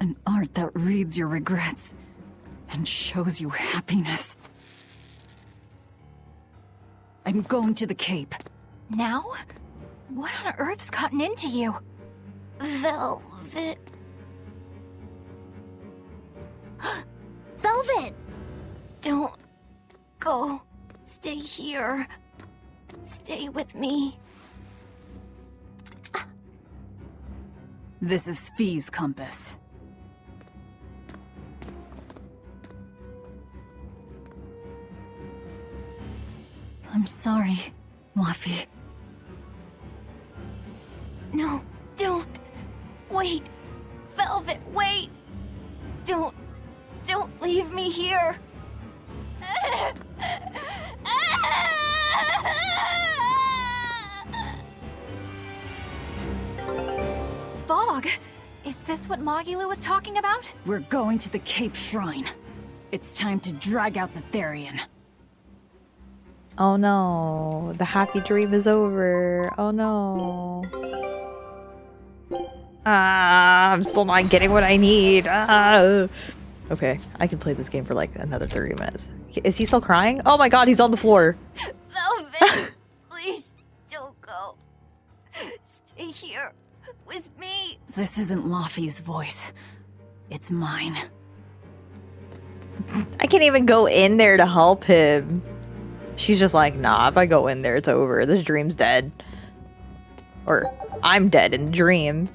[SPEAKER 2] An art that reads your regrets and shows you happiness. I'm going to the Cape.
[SPEAKER 8] Now? What on earth's gotten into you?
[SPEAKER 16] Velvet...
[SPEAKER 14] Velvet!
[SPEAKER 16] Don't go. Stay here. Stay with me.
[SPEAKER 2] This is Fee's compass. I'm sorry, Laffy.
[SPEAKER 16] No, don't. Wait. Velvet, wait. Don't leave me here.
[SPEAKER 8] Fog? Is this what Magilu was talking about?
[SPEAKER 2] We're going to the Cape Shrine. It's time to drag out the Therian.
[SPEAKER 4] Oh no, the happy dream is over. Oh no. I'm still not getting what I need. Okay, I can play this game for like another 30 minutes. Is he still crying? Oh my god, he's on the floor.
[SPEAKER 16] Velvet, please don't go. Stay here with me.
[SPEAKER 2] This isn't Laffy's voice. It's mine.
[SPEAKER 4] I can't even go in there to help him. She's just like, nah, if I go in there, it's over. This dream's dead. Or, I'm dead in the dream.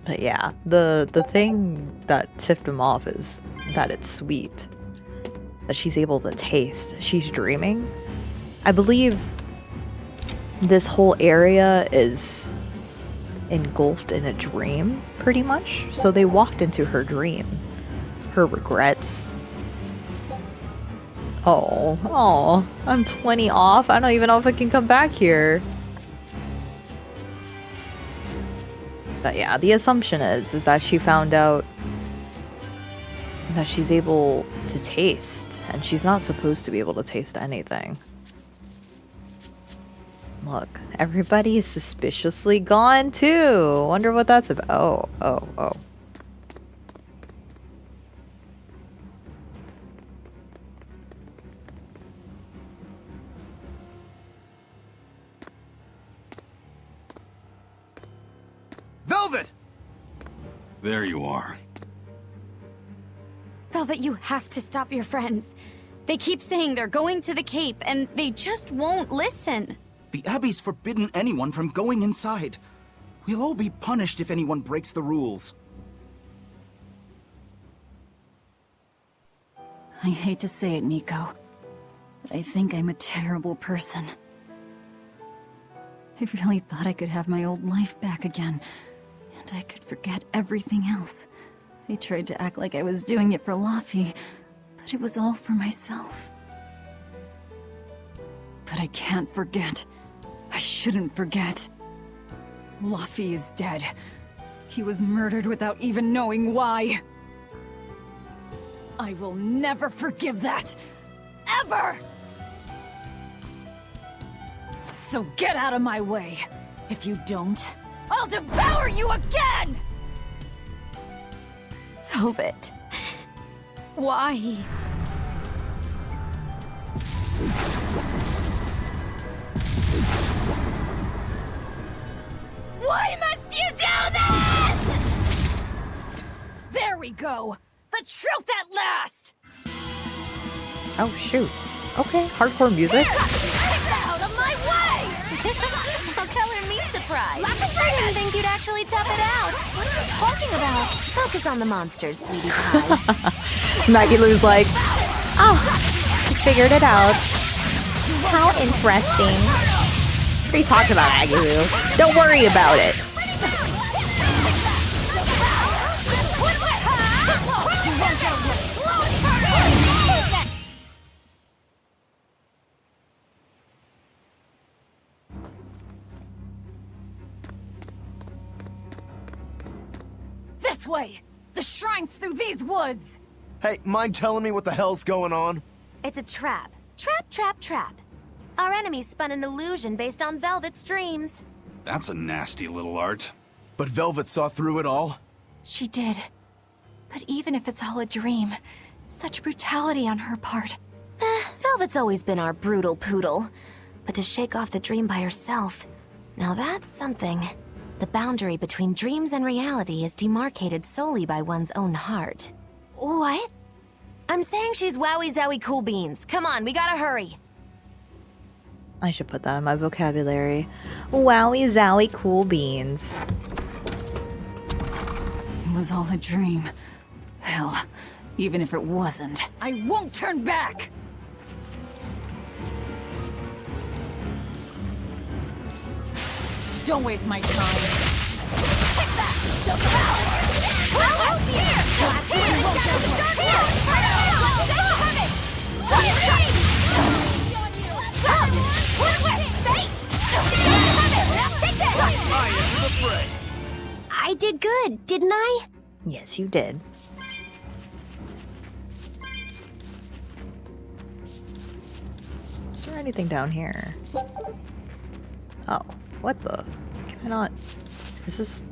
[SPEAKER 4] But yeah, the thing that tipped him off is that it's sweet. That she's able to taste. She's dreaming. I believe this whole area is engulfed in a dream, pretty much. So they walked into her dream. Her regrets. Oh, I'm 20 off. I don't even know if I can come back here. But yeah, the assumption is that she found out that she's able to taste, and she's not supposed to be able to taste anything. Look, everybody is suspiciously gone too. Wonder what that's about. Oh.
[SPEAKER 6] Velvet! There you are.
[SPEAKER 15] Velvet, you have to stop your friends. They keep saying they're going to the Cape, and they just won't listen.
[SPEAKER 13] The Abbey's forbidden anyone from going inside. We'll all be punished if anyone breaks the rules.
[SPEAKER 2] I hate to say it, Nico, but I think I'm a terrible person. I really thought I could have my old life back again, and I could forget everything else. I tried to act like I was doing it for Laffy, but it was all for myself. But I can't forget. I shouldn't forget. Laffy is dead. He was murdered without even knowing why. I will never forgive that. Ever! So get out of my way. If you don't, I'll devour you again!
[SPEAKER 15] Velvet. Why?
[SPEAKER 2] Why must you do this? There we go. The truth at last!
[SPEAKER 4] Oh, shoot. Okay, hardcore music.
[SPEAKER 2] Out of my way!
[SPEAKER 16] How color me surprised. I didn't think you'd actually tough it out. What are you talking about? Focus on the monsters, sweetie pie.
[SPEAKER 4] Maggie Lou's like, oh, she figured it out. How interesting. What are you talking about, Maggie Lou? Don't worry about it.
[SPEAKER 2] This way! The shrine's through these woods!
[SPEAKER 7] Hey, mind telling me what the hell's going on?
[SPEAKER 16] It's a trap. Trap, trap, trap. Our enemy spun an illusion based on Velvet's dreams.
[SPEAKER 6] That's a nasty little art.
[SPEAKER 7] But Velvet saw through it all?
[SPEAKER 8] She did. But even if it's all a dream, such brutality on her part.
[SPEAKER 16] Velvet's always been our brutal poodle. But to shake off the dream by herself, now that's something. The boundary between dreams and reality is demarcated solely by one's own heart.
[SPEAKER 8] What?
[SPEAKER 16] I'm saying she's wowie zowie cool beans. Come on, we gotta hurry.
[SPEAKER 4] I should put that in my vocabulary. Wowie zowie cool beans.
[SPEAKER 2] It was all a dream. Hell, even if it wasn't, I won't turn back! Don't waste my time.
[SPEAKER 16] I did good, didn't I?
[SPEAKER 4] Yes, you did. Is there anything down here? Oh, what the? Can I not? Is this?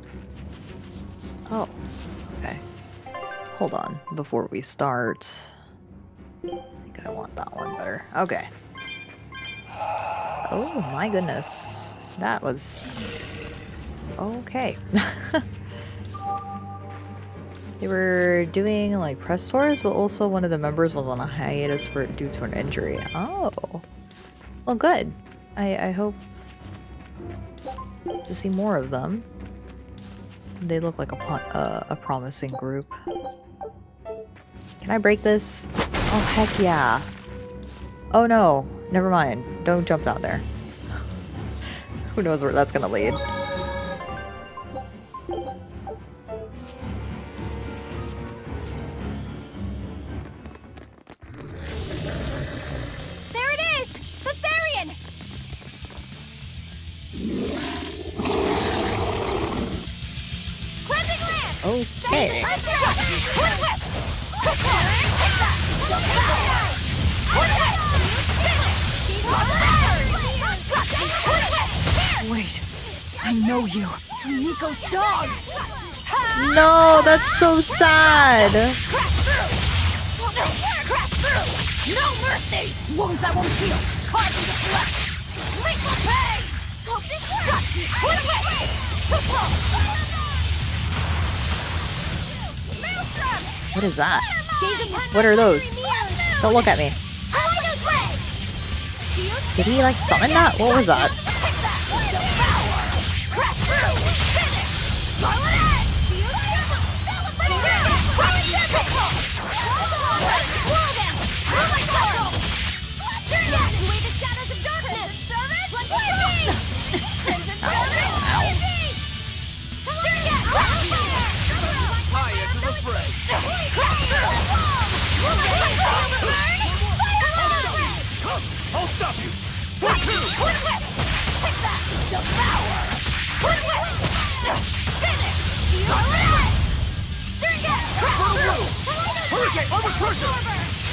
[SPEAKER 4] Oh, okay. Hold on, before we start. I think I want that one better. Okay. Oh my goodness. That was... okay. They were doing like press tours, but also one of the members was on a hiatus due to an injury. Oh. Well, good. I hope to see more of them. They look like a promising group. Can I break this? Oh, heck yeah. Oh no, never mind. Don't jump down there. Who knows where that's gonna lead.
[SPEAKER 2] There it is! The Therian!
[SPEAKER 4] Okay.
[SPEAKER 2] Wait, I know you. You're Nico's dogs!
[SPEAKER 4] No, that's so sad.
[SPEAKER 2] Crash through! No mercy! Wounds that won't heal! Carved into flesh! Lethal pain! Hope this works!
[SPEAKER 4] What is that? What are those? Don't look at me. Did he like summon that? What was that?
[SPEAKER 2] Crash through!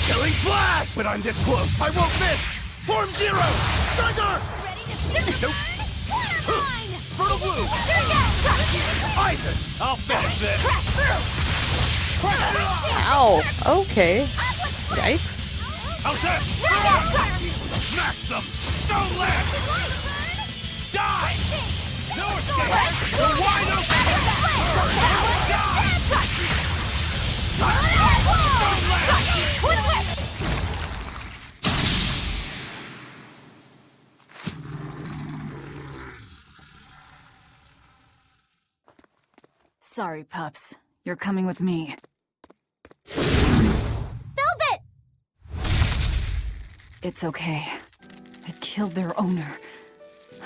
[SPEAKER 7] Killing flash! When I'm this close, I won't miss! Form zero! Thunder! Nope. Fertile blue! Ivan! I'll finish this!
[SPEAKER 4] Ow. Okay. Yikes.
[SPEAKER 7] Smash them! Don't let! Die! No escape! You're wide open!
[SPEAKER 2] Sorry, pups. You're coming with me.
[SPEAKER 14] Velvet!
[SPEAKER 2] It's okay. I killed their owner.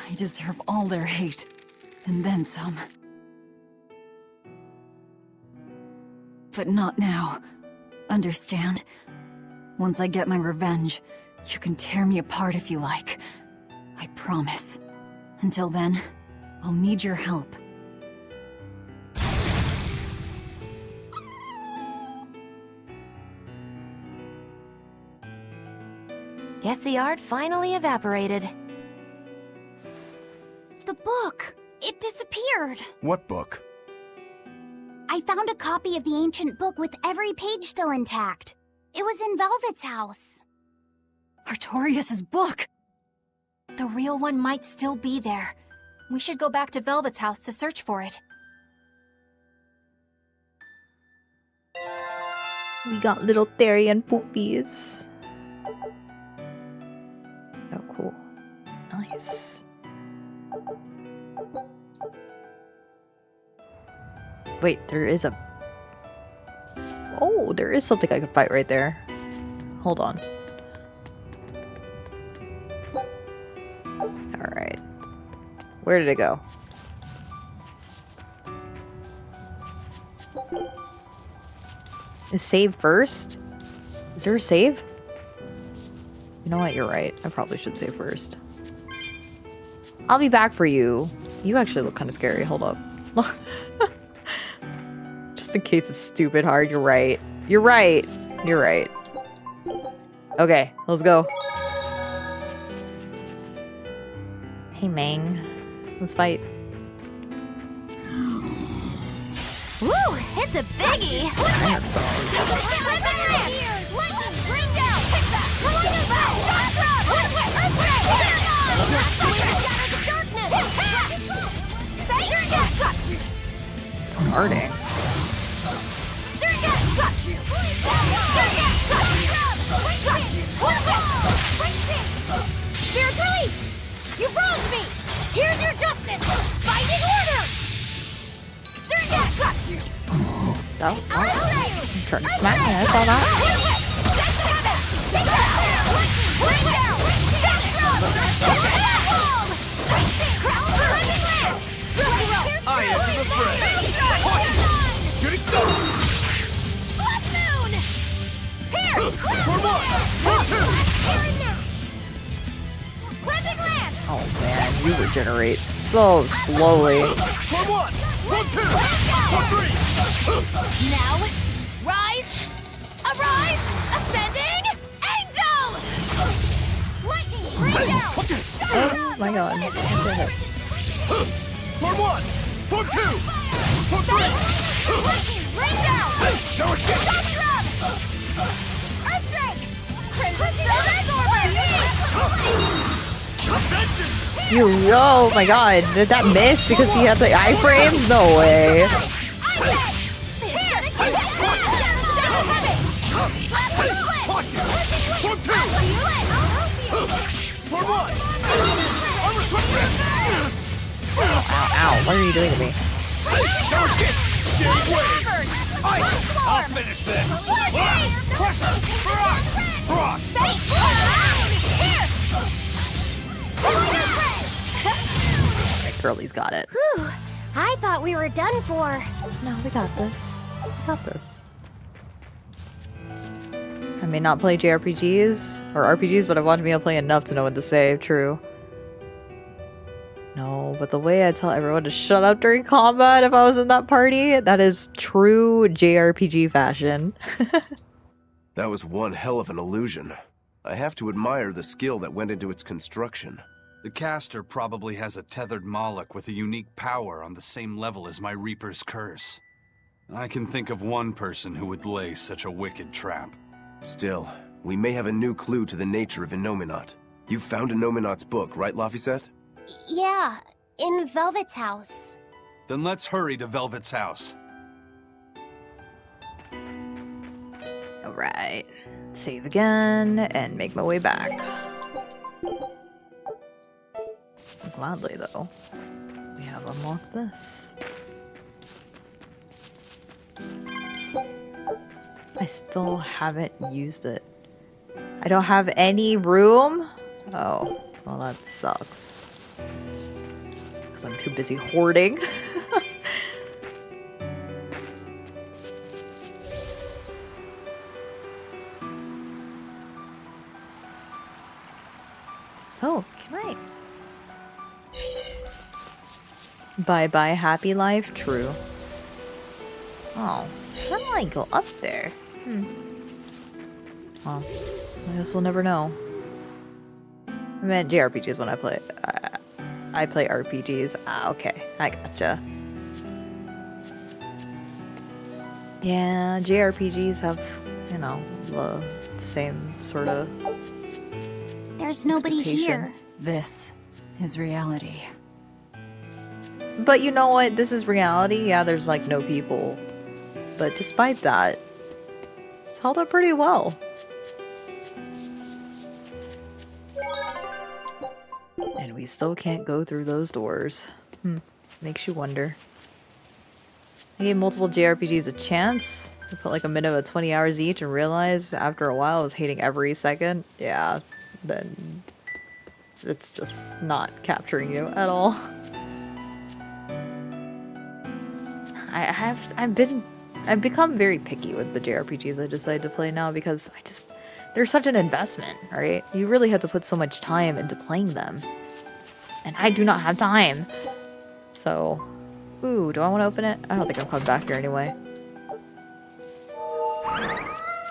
[SPEAKER 2] I deserve all their hate. And then some. But not now. Understand? Once I get my revenge, you can tear me apart if you like. I promise. Until then, I'll need your help.
[SPEAKER 16] Guess the art finally evaporated.
[SPEAKER 14] The book! It disappeared!
[SPEAKER 7] What book?
[SPEAKER 14] I found a copy of the ancient book with every page still intact. It was in Velvet's house.
[SPEAKER 2] Artorias' book!
[SPEAKER 8] The real one might still be there. We should go back to Velvet's house to search for it.
[SPEAKER 4] We got little Therian poopies. Oh, cool. Nice. Wait, there is a... Oh, there is something I could fight right there. Hold on. Alright. Where did it go? Is save first? Is there a save? You know what? You're right. I probably should save first. I'll be back for you. You actually look kind of scary. Hold up. Just in case it's stupid hard. You're right. You're right. You're right. Okay, let's go. Hey, Mang. Let's fight.
[SPEAKER 14] Woo! It's a biggie!
[SPEAKER 4] It's guarding.
[SPEAKER 14] Spirit release! You wronged me! Here's your justice! Fighting order! Sergat got you!
[SPEAKER 4] Oh, trying to smack me. I saw that.
[SPEAKER 7] I enter the fray! Shooting star!
[SPEAKER 14] Blood moon! Pierce!
[SPEAKER 7] For one! For two!
[SPEAKER 14] Cleansing lance!
[SPEAKER 4] Oh man, you regenerate so slowly.
[SPEAKER 7] For one! For two! For three!
[SPEAKER 14] Now, rise! Arise! Ascending! Angel! Lightning! Bring down!
[SPEAKER 4] Oh my god.
[SPEAKER 7] For one! For two! For three!
[SPEAKER 14] Lightning! Bring down!
[SPEAKER 7] No escape!
[SPEAKER 14] Tommy Rub! Earthstrike! Crimson Silver!
[SPEAKER 4] You, oh my god, did that miss because he had the iframes? No way. Ow, what are you doing to me?
[SPEAKER 7] I'll finish this! Pressure! Brock!
[SPEAKER 4] Alright, girlie's got it.
[SPEAKER 14] Whew! I thought we were done for.
[SPEAKER 4] No, we got this. We got this. I may not play JRPGs or RPGs, but I've watched Mia play enough to know when to save. True. No, but the way I tell everyone to shut up during combat if I was in that party, that is true JRPG fashion.
[SPEAKER 7] That was one hell of an illusion. I have to admire the skill that went into its construction.
[SPEAKER 6] The caster probably has a tethered Moloch with a unique power on the same level as my Reaper's curse. I can think of one person who would lay such a wicked trap.
[SPEAKER 7] Still, we may have a new clue to the nature of Innominat. You found Innominat's book, right, Laphicet?
[SPEAKER 14] Yeah, in Velvet's house.
[SPEAKER 6] Then let's hurry to Velvet's house.
[SPEAKER 4] Alright. Save again and make my way back. Gladly, though. We have unlocked this. I still haven't used it. I don't have any room? Oh, well that sucks. Because I'm too busy hoarding. Oh, can I? Bye-bye happy life? True. Oh, how do I go up there? Well, I guess we'll never know. I meant JRPGs when I play. I play RPGs. Ah, okay. I gotcha. Yeah, JRPGs have, you know, the same sort of.
[SPEAKER 14] There's nobody here.
[SPEAKER 2] This is reality.
[SPEAKER 4] But you know what? This is reality. Yeah, there's like no people. But despite that, it's held up pretty well. And we still can't go through those doors. Makes you wonder. I gave multiple JRPGs a chance. I put like a minimum of 20 hours each and realized after a while I was hating every second. Yeah, then it's just not capturing you at all. I've become very picky with the JRPGs I decide to play now because they're such an investment, right? You really have to put so much time into playing them. And I do not have time. So, ooh, do I want to open it? I don't think I'm coming back here anyway.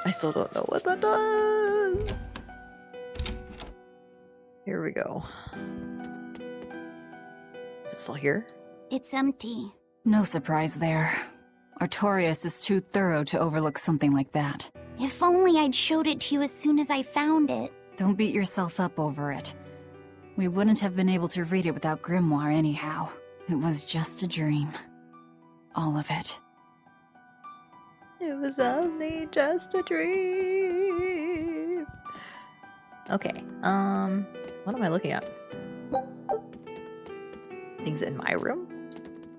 [SPEAKER 4] I still don't know what that does. Here we go. Is it still here?
[SPEAKER 14] It's empty.
[SPEAKER 2] No surprise there. Artorias is too thorough to overlook something like that.
[SPEAKER 14] If only I'd showed it to you as soon as I found it.
[SPEAKER 2] Don't beat yourself up over it. We wouldn't have been able to read it without Grimoire anyhow. It was just a dream. All of it.
[SPEAKER 4] It was only just a dream. Okay, what am I looking at? Things in my room?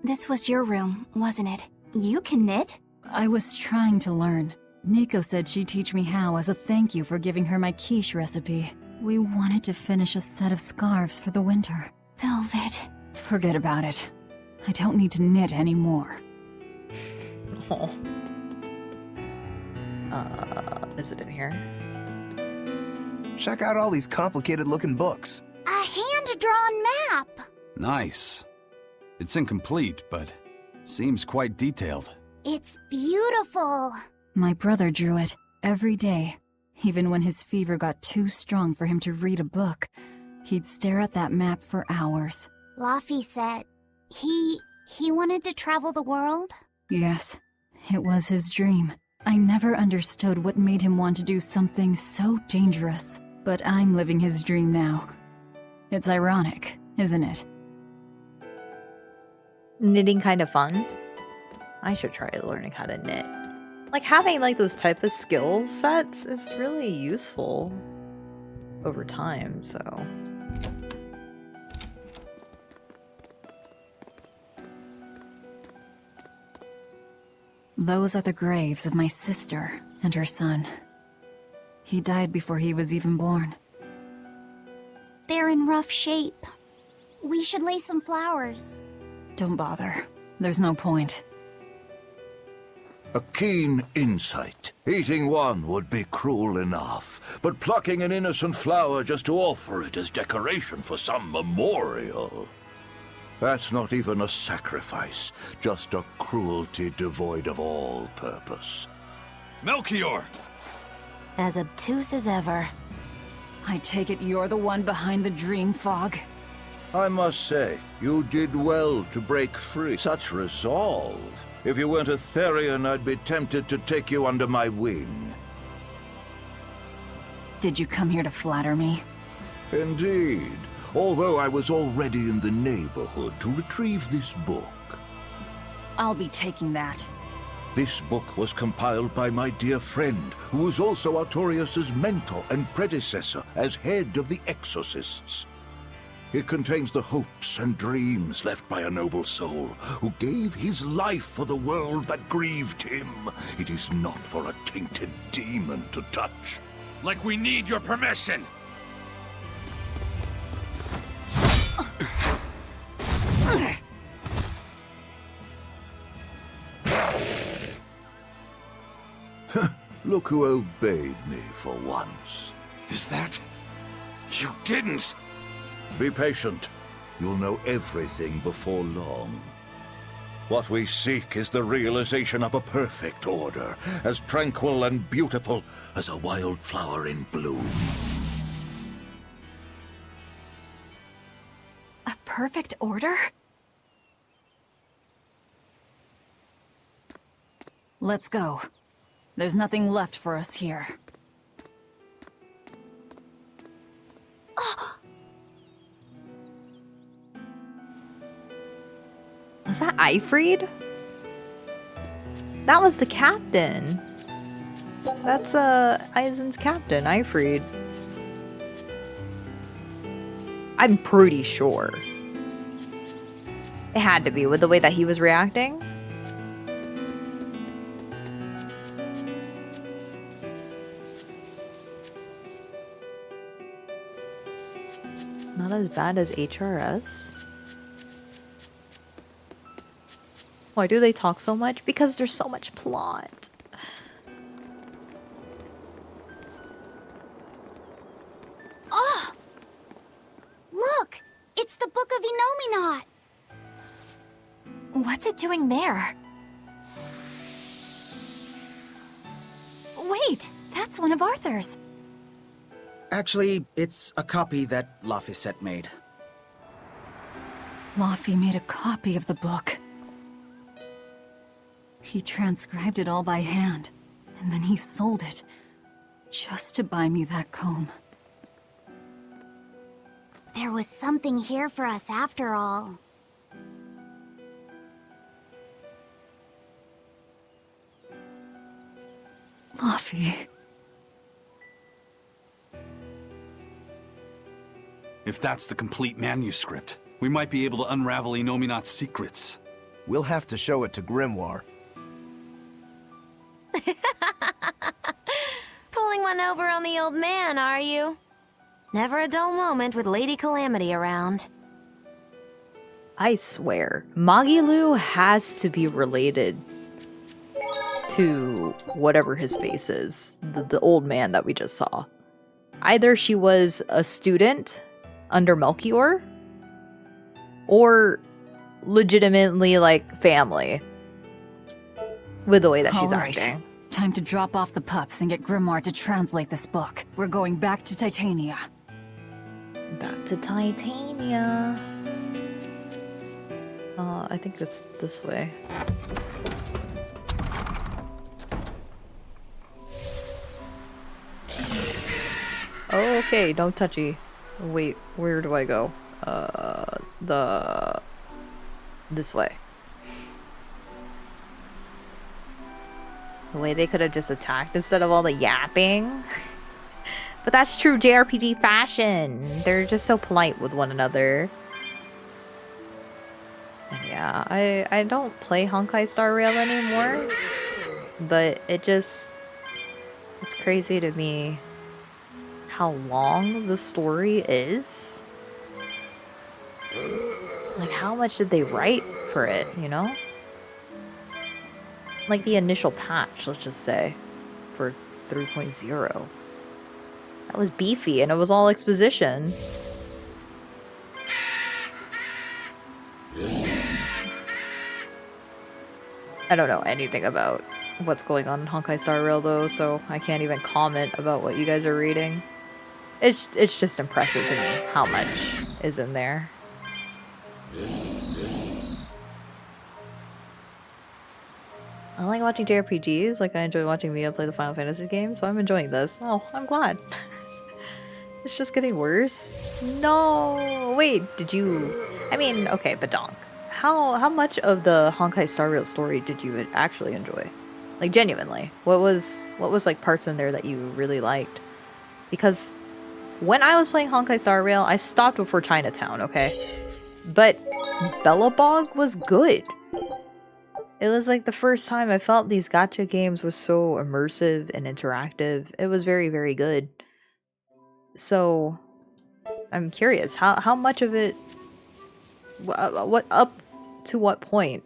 [SPEAKER 8] This was your room, wasn't it? You can knit?
[SPEAKER 2] I was trying to learn. Nico said she'd teach me how as a thank you for giving her my quiche recipe. We wanted to finish a set of scarves for the winter.
[SPEAKER 8] Velvet.
[SPEAKER 2] Forget about it. I don't need to knit anymore.
[SPEAKER 4] Oh. Is it in here?
[SPEAKER 7] Check out all these complicated looking books.
[SPEAKER 14] A hand-drawn map!
[SPEAKER 6] Nice. It's incomplete, but seems quite detailed.
[SPEAKER 14] It's beautiful.
[SPEAKER 2] My brother drew it every day. Even when his fever got too strong for him to read a book, he'd stare at that map for hours.
[SPEAKER 14] Laffy said he wanted to travel the world?
[SPEAKER 2] Yes, it was his dream. I never understood what made him want to do something so dangerous. But I'm living his dream now. It's ironic, isn't it?
[SPEAKER 4] Knitting kind of fun. I should try learning how to knit. Like having like those type of skill sets is really useful over time, so.
[SPEAKER 2] Those are the graves of my sister and her son. He died before he was even born.
[SPEAKER 14] They're in rough shape. We should lay some flowers.
[SPEAKER 2] Don't bother. There's no point.
[SPEAKER 17] A keen insight. Eating one would be cruel enough, but plucking an innocent flower just to offer it as decoration for some memorial. That's not even a sacrifice, just a cruelty devoid of all purpose.
[SPEAKER 6] Melchior!
[SPEAKER 16] As obtuse as ever.
[SPEAKER 2] I take it you're the one behind the dream fog?
[SPEAKER 17] I must say, you did well to break free. Such resolve. If you weren't a Therian, I'd be tempted to take you under my wing.
[SPEAKER 2] Did you come here to flatter me?
[SPEAKER 17] Indeed. Although I was already in the neighborhood to retrieve this book.
[SPEAKER 2] I'll be taking that.
[SPEAKER 17] This book was compiled by my dear friend, who was also Artorius' mentor and predecessor as head of the Exorcists. It contains the hopes and dreams left by a noble soul who gave his life for the world that grieved him. It is not for a tainted demon to touch.
[SPEAKER 6] Like we need your permission!
[SPEAKER 17] Look who obeyed me for once.
[SPEAKER 6] Is that... You didn't!
[SPEAKER 17] Be patient. You'll know everything before long. What we seek is the realization of a perfect order, as tranquil and beautiful as a wildflower in bloom.
[SPEAKER 2] A perfect order? Let's go. There's nothing left for us here.
[SPEAKER 4] Was that Eifried? That was the captain. That's Eisen's captain, Eifried. I'm pretty sure. It had to be with the way that he was reacting. Not as bad as HRS. Why do they talk so much? Because there's so much plot.
[SPEAKER 8] Oh! Look! It's the Book of Enominat! What's it doing there? Wait! That's one of Arthur's!
[SPEAKER 18] Actually, it's a copy that Laphicet made.
[SPEAKER 2] Laffy made a copy of the book. He transcribed it all by hand, and then he sold it, just to buy me that comb.
[SPEAKER 8] There was something here for us after all.
[SPEAKER 2] Laffy.
[SPEAKER 6] If that's the complete manuscript, we might be able to unravel Enominat's secrets.
[SPEAKER 7] We'll have to show it to Grimoire.
[SPEAKER 16] Pulling one over on the old man, are you? Never a dull moment with Lady Calamity around.
[SPEAKER 4] I swear, Magilu has to be related to whatever his face is, the old man that we just saw. Either she was a student under Melchior, or legitimately, like, family. With the way that she's acting.
[SPEAKER 2] Time to drop off the pups and get Grimoire to translate this book. We're going back to Titania.
[SPEAKER 4] Back to Titania. I think that's this way. Oh, okay, no touchy. Wait, where do I go? This way. The way they could have just attacked instead of all the yapping. But that's true JRPG fashion. They're just so polite with one another. And yeah, I don't play Honkai Star Rail anymore. But it's crazy to me how long the story is. Like, how much did they write for it, you know? Like the initial patch, let's just say, for 3.0. That was beefy, and it was all exposition. I don't know anything about what's going on in Honkai Star Rail though, so I can't even comment about what you guys are reading. It's just impressive to me how much is in there. I like watching JRPGs, like I enjoy watching Mia play the Final Fantasy games, so I'm enjoying this. Oh, I'm glad. It's just getting worse. No! Wait, did you... I mean, okay, but Donk. How much of the Honkai Star Rail story did you actually enjoy? Like, genuinely. What was like parts in there that you really liked? Because when I was playing Honkai Star Rail, I stopped before Chinatown, okay? But Bellabog was good. It was like the first time I felt these gacha games was so immersive and interactive. It was very, very good. So, I'm curious, how much of it, what up to what point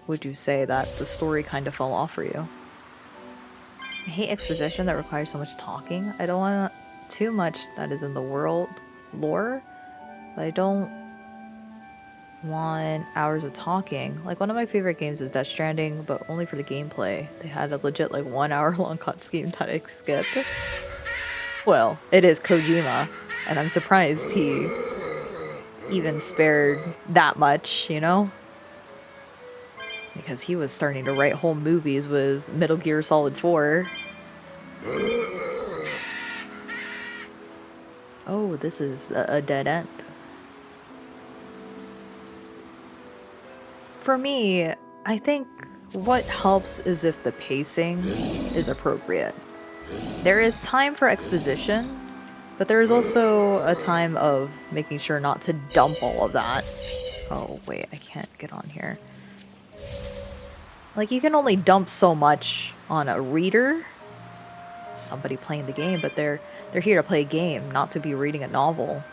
[SPEAKER 4] would you say that the story kind of fell off for you? I hate exposition that requires so much talking. I don't want too much that is in the world lore, but I don't want hours of talking. Like, one of my favorite games is Death Stranding, but only for the gameplay. They had a legit like 1 hour long cutscene that I skipped. Well, it is Kojima, and I'm surprised he even spared that much, you know? Because he was starting to write whole movies with Metal Gear Solid 4. Oh, this is a dead end. For me, I think what helps is if the pacing is appropriate. There is time for exposition, but there is also a time of making sure not to dump all of that. Oh, wait, I can't get on here. Like, you can only dump so much on a reader, somebody playing the game, but they're here to play a game, not to be reading a novel.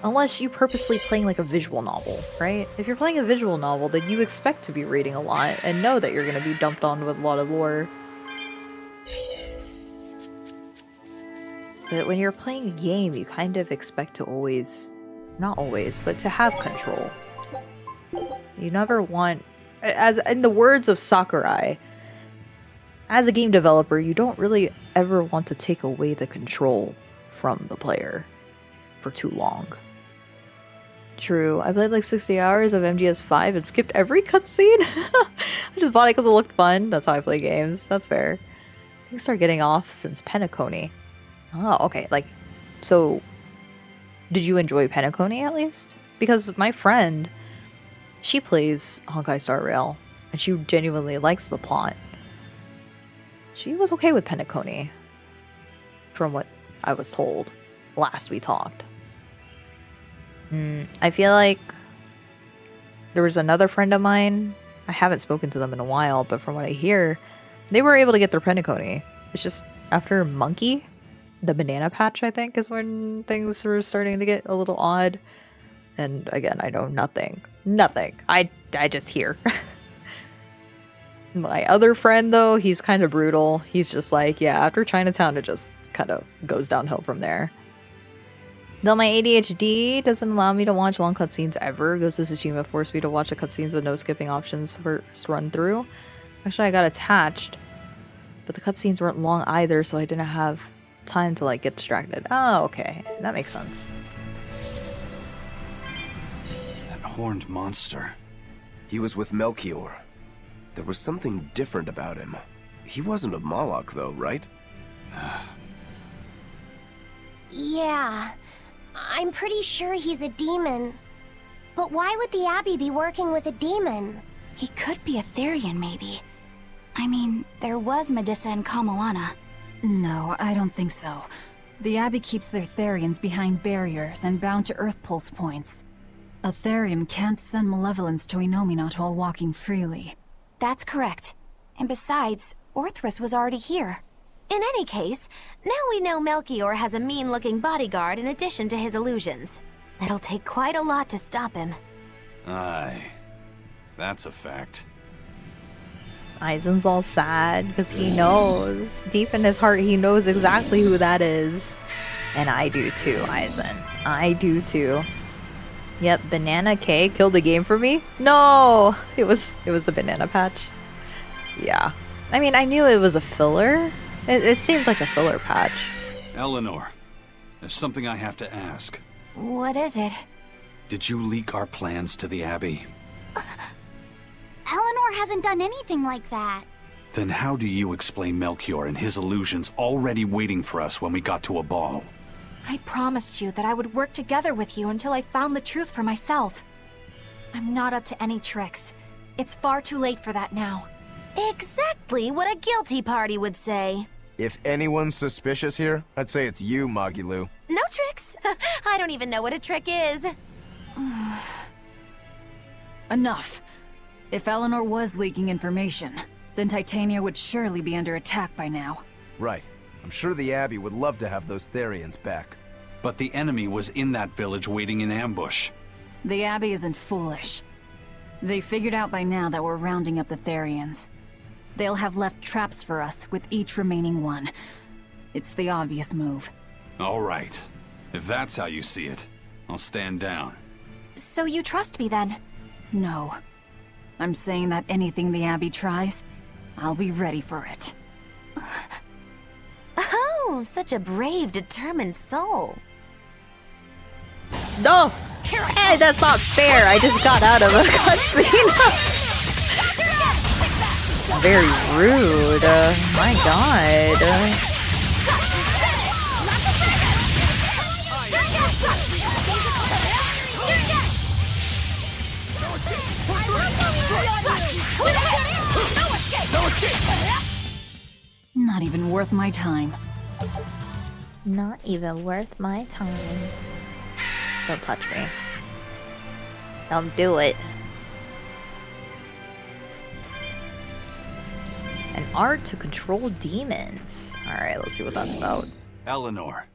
[SPEAKER 4] Unless you purposely playing like a visual novel, right? If you're playing a visual novel, then you expect to be reading a lot and know that you're going to be dumped on with a lot of lore. But when you're playing a game, you kind of expect to always, not always, but to have control. You never want, as in the words of Sakurai, as a game developer, you don't really ever want to take away the control from the player for too long. True, I played like 60 hours of MGS5 and skipped every cutscene. I just bought it because it looked fun. That's how I play games. That's fair. Things start getting off since Penacony. Oh, okay. Like, so did you enjoy Penacony at least? Because my friend, she plays Honkai Star Rail and she genuinely likes the plot. She was okay with Penacony, from what I was told last we talked. I feel like there was another friend of mine. I haven't spoken to them in a while, but from what I hear, they were able to get their Penacony. It's just after Monkey, the banana patch, I think, is when things were starting to get a little odd. And again, I know nothing. Nothing. I just hear. My other friend, though, he's kind of brutal. He's just like, yeah, after Chinatown, it just kind of goes downhill from there. Though my ADHD doesn't allow me to watch long cutscenes ever, Ghost of Tsushima forced me to watch the cutscenes with no skipping options first run through. Actually, I got attached, but the cutscenes weren't long either, so I didn't have time to like get distracted. Oh, okay. That makes sense.
[SPEAKER 6] That horned monster.
[SPEAKER 7] He was with Melchior. There was something different about him. He wasn't a Moloch, though, right?
[SPEAKER 14] Yeah, I'm pretty sure he's a demon. But why would the Abbey be working with a demon?
[SPEAKER 8] He could be a Therian, maybe. I mean, there was Medusa and Kamoana.
[SPEAKER 2] No, I don't think so. The Abbey keeps their Therians behind barriers and bound to Earth Pulse points. A Therian can't send malevolence to Inomina while walking freely.
[SPEAKER 8] That's correct. And besides, Orthrus was already here.
[SPEAKER 16] In any case, now we know Melchior has a mean-looking bodyguard in addition to his illusions. It'll take quite a lot to stop him.
[SPEAKER 6] Aye. That's a fact.
[SPEAKER 4] Aizen's all sad because he knows. Deep in his heart, he knows exactly who that is. And I do too, Aizen. I do too. Yep, Banana K killed the game for me? No! It was the banana patch. Yeah. I mean, I knew it was a filler. It seemed like a filler patch.
[SPEAKER 6] Eleanor, there's something I have to ask.
[SPEAKER 8] What is it?
[SPEAKER 6] Did you leak our plans to the Abbey?
[SPEAKER 14] Eleanor hasn't done anything like that.
[SPEAKER 6] Then how do you explain Melchior and his illusions already waiting for us when we got to a ball?
[SPEAKER 8] I promised you that I would work together with you until I found the truth for myself. I'm not up to any tricks. It's far too late for that now.
[SPEAKER 16] Exactly what a guilty party would say.
[SPEAKER 7] If anyone's suspicious here, I'd say it's you, Magilu.
[SPEAKER 16] No tricks. I don't even know what a trick is.
[SPEAKER 2] Enough. If Eleanor was leaking information, then Titania would surely be under attack by now.
[SPEAKER 7] Right. I'm sure the Abbey would love to have those Therians back.
[SPEAKER 6] But the enemy was in that village waiting in ambush.
[SPEAKER 2] The Abbey isn't foolish. They figured out by now that we're rounding up the Therians. They'll have left traps for us with each remaining one. It's the obvious move.
[SPEAKER 6] All right. If that's how you see it, I'll stand down.
[SPEAKER 8] So you trust me then?
[SPEAKER 2] No. I'm saying that anything the Abbey tries, I'll be ready for it.
[SPEAKER 16] Oh, such a brave, determined soul.
[SPEAKER 4] No! Hey, that's not fair. I just got out of a cutscene. Very rude. My god.
[SPEAKER 2] Not even worth my time.
[SPEAKER 5] Not even worth my time. Don't touch me. Don't do it.
[SPEAKER 4] An art to control demons. Alright, let's see what that's about.
[SPEAKER 6] Eleanor,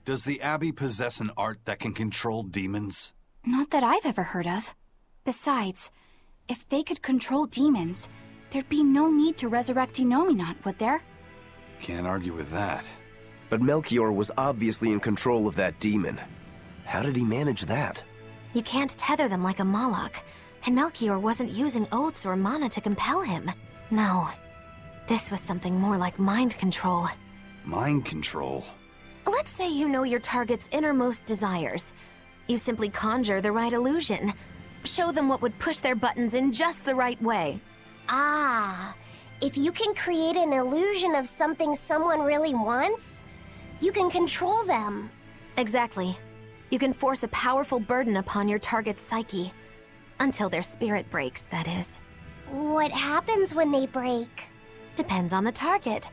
[SPEAKER 6] does the Abbey possess an art that can control demons?
[SPEAKER 8] Not that I've ever heard of. Besides, if they could control demons, there'd be no need to resurrect Enominat, would there?
[SPEAKER 6] Can't argue with that.
[SPEAKER 7] But Melchior was obviously in control of that demon. How did he manage that?
[SPEAKER 16] You can't tether them like a Moloch, and Melchior wasn't using oaths or mana to compel him. No, this was something more like mind control.
[SPEAKER 6] Mind control?
[SPEAKER 16] Let's say you know your target's innermost desires. You simply conjure the right illusion. Show them what would push their buttons in just the right way.
[SPEAKER 14] Ah, if you can create an illusion of something someone really wants, you can control them.
[SPEAKER 16] Exactly. You can force a powerful burden upon your target's psyche. Until their spirit breaks, that is.
[SPEAKER 14] What happens when they break?
[SPEAKER 16] Depends on the target.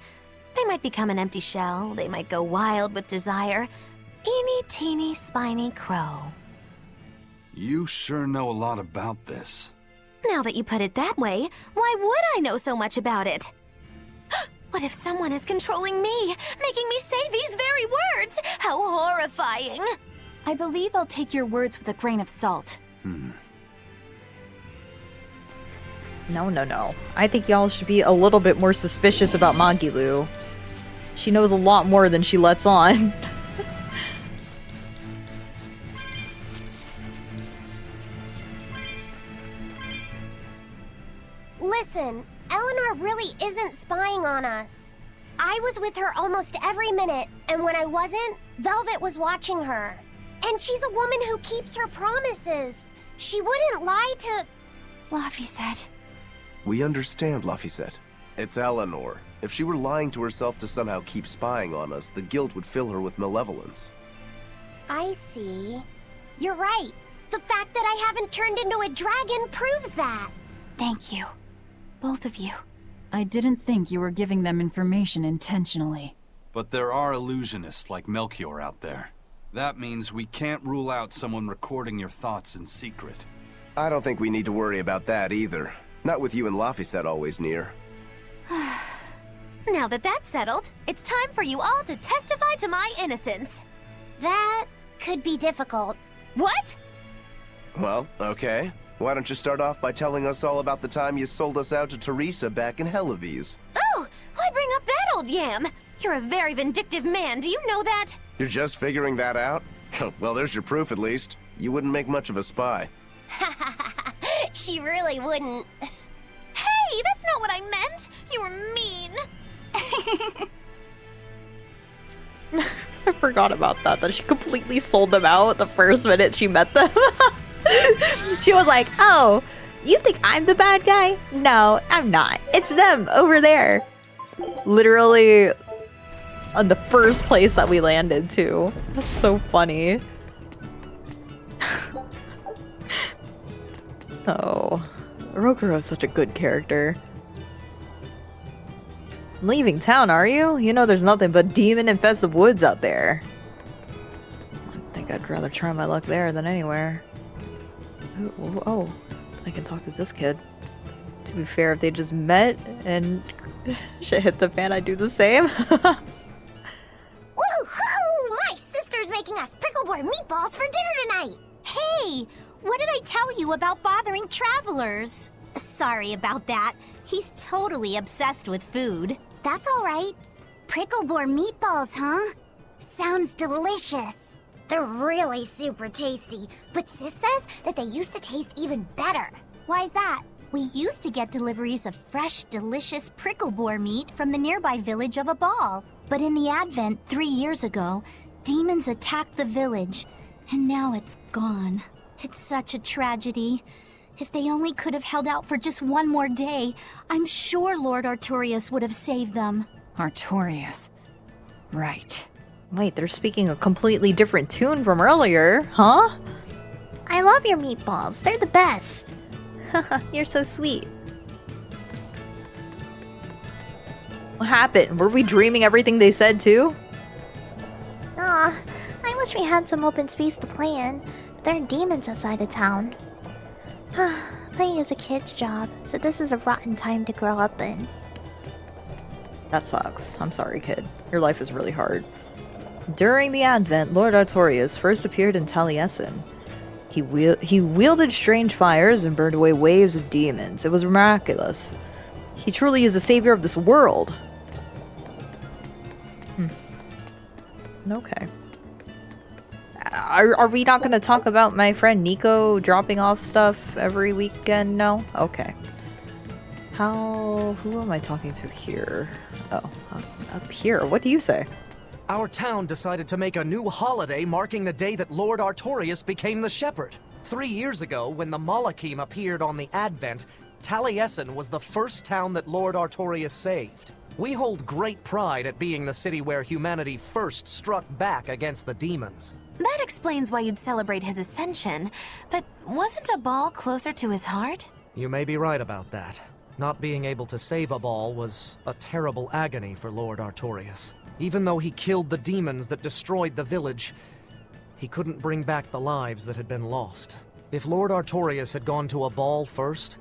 [SPEAKER 16] They might become an empty shell, they might go wild with desire. Eeny teeny spiny crow.
[SPEAKER 6] You sure know a lot about this.
[SPEAKER 16] Now that you put it that way, why would I know so much about it? What if someone is controlling me, making me say these very words? How horrifying!
[SPEAKER 8] I believe I'll take your words with a grain of salt.
[SPEAKER 4] No. I think y'all should be a little bit more suspicious about Magilu. She knows a lot more than she lets on.
[SPEAKER 14] Listen, Eleanor really isn't spying on us. I was with her almost every minute, and when I wasn't, Velvet was watching her. And she's a woman who keeps her promises. She wouldn't lie to...
[SPEAKER 8] Laphicet.
[SPEAKER 7] We understand, Laphicet. It's Eleanor. If she were lying to herself to somehow keep spying on us, the guilt would fill her with malevolence.
[SPEAKER 14] I see. You're right. The fact that I haven't turned into a dragon proves that.
[SPEAKER 8] Thank you. Both of you.
[SPEAKER 2] I didn't think you were giving them information intentionally.
[SPEAKER 6] But there are illusionists like Melchior out there. That means we can't rule out someone recording your thoughts in secret.
[SPEAKER 7] I don't think we need to worry about that either. Not with you and Laphicet always near.
[SPEAKER 16] Now that that's settled, it's time for you all to testify to my innocence.
[SPEAKER 14] That could be difficult.
[SPEAKER 16] What?
[SPEAKER 7] Well, okay. Why don't you start off by telling us all about the time you sold us out to Teresa back in Helives?
[SPEAKER 16] Oh, why bring up that old yam? You're a very vindictive man, do you know that?
[SPEAKER 7] You're just figuring that out? Well, there's your proof at least. You wouldn't make much of a spy.
[SPEAKER 14] She really wouldn't.
[SPEAKER 16] Hey,
[SPEAKER 15] Hey, that's not what I meant! You were mean!
[SPEAKER 4] I forgot about that she completely sold them out the first minute she met them. She was like, oh, you think I'm the bad guy? No, I'm not. It's them over there. Literally on the first place that we landed too. That's so funny. Oh, Rokuro is such a good character. Leaving town, are you? You know there's nothing but demon-infested woods out there. I think I'd rather try my luck there than anywhere. Oh, I can talk to this kid. To be fair, if they just met and shit hit the fan, I'd do the same.
[SPEAKER 14] Woohoo! My sister's making us prickleboard meatballs for dinner tonight!
[SPEAKER 19] Hey! What did I tell you about bothering travelers? Sorry about that. He's totally obsessed with food.
[SPEAKER 14] That's alright. Prickleboard meatballs, huh? Sounds delicious. They're really super tasty, but Sis says that they used to taste even better.
[SPEAKER 19] Why's that? We used to get deliveries of fresh, delicious prickleboar meat from the nearby village of Abal. But in the Advent 3 years ago, demons attacked the village, and now it's gone. It's such a tragedy. If they only could have held out for just one more day, I'm sure Lord Artorius would have saved them.
[SPEAKER 2] Artorius. Right.
[SPEAKER 4] Wait, they're speaking a completely different tune from earlier, huh?
[SPEAKER 5] I love your meatballs. They're the best.
[SPEAKER 4] You're so sweet. What happened? Were we dreaming everything they said too?
[SPEAKER 5] Aw, I wish we had some open space to play in. There are demons outside of town. Playing is a kid's job, so this is a rotten time to grow up in.
[SPEAKER 4] That sucks. I'm sorry, kid. Your life is really hard. During the Advent, Lord Artorius first appeared in Taliesin. He wielded strange fires and burned away waves of demons. It was miraculous. He truly is the savior of this world. Okay. Are we not going to talk about my friend Nico dropping off stuff every weekend? No? Okay. Who am I talking to here? Oh, up here. What do you say?
[SPEAKER 11] Our town decided to make a new holiday marking the day that Lord Artorius became the Shepherd. 3 years ago, when the Malachim appeared on the Advent, Taliesin was the first town that Lord Artorius saved. We hold great pride at being the city where humanity first struck back against the demons.
[SPEAKER 16] That explains why you'd celebrate his ascension, but wasn't a ball closer to his heart?
[SPEAKER 11] You may be right about that. Not being able to save a ball was a terrible agony for Lord Artorius. Even though he killed the demons that destroyed the village, he couldn't bring back the lives that had been lost. If Lord Artorius had gone to a ball first,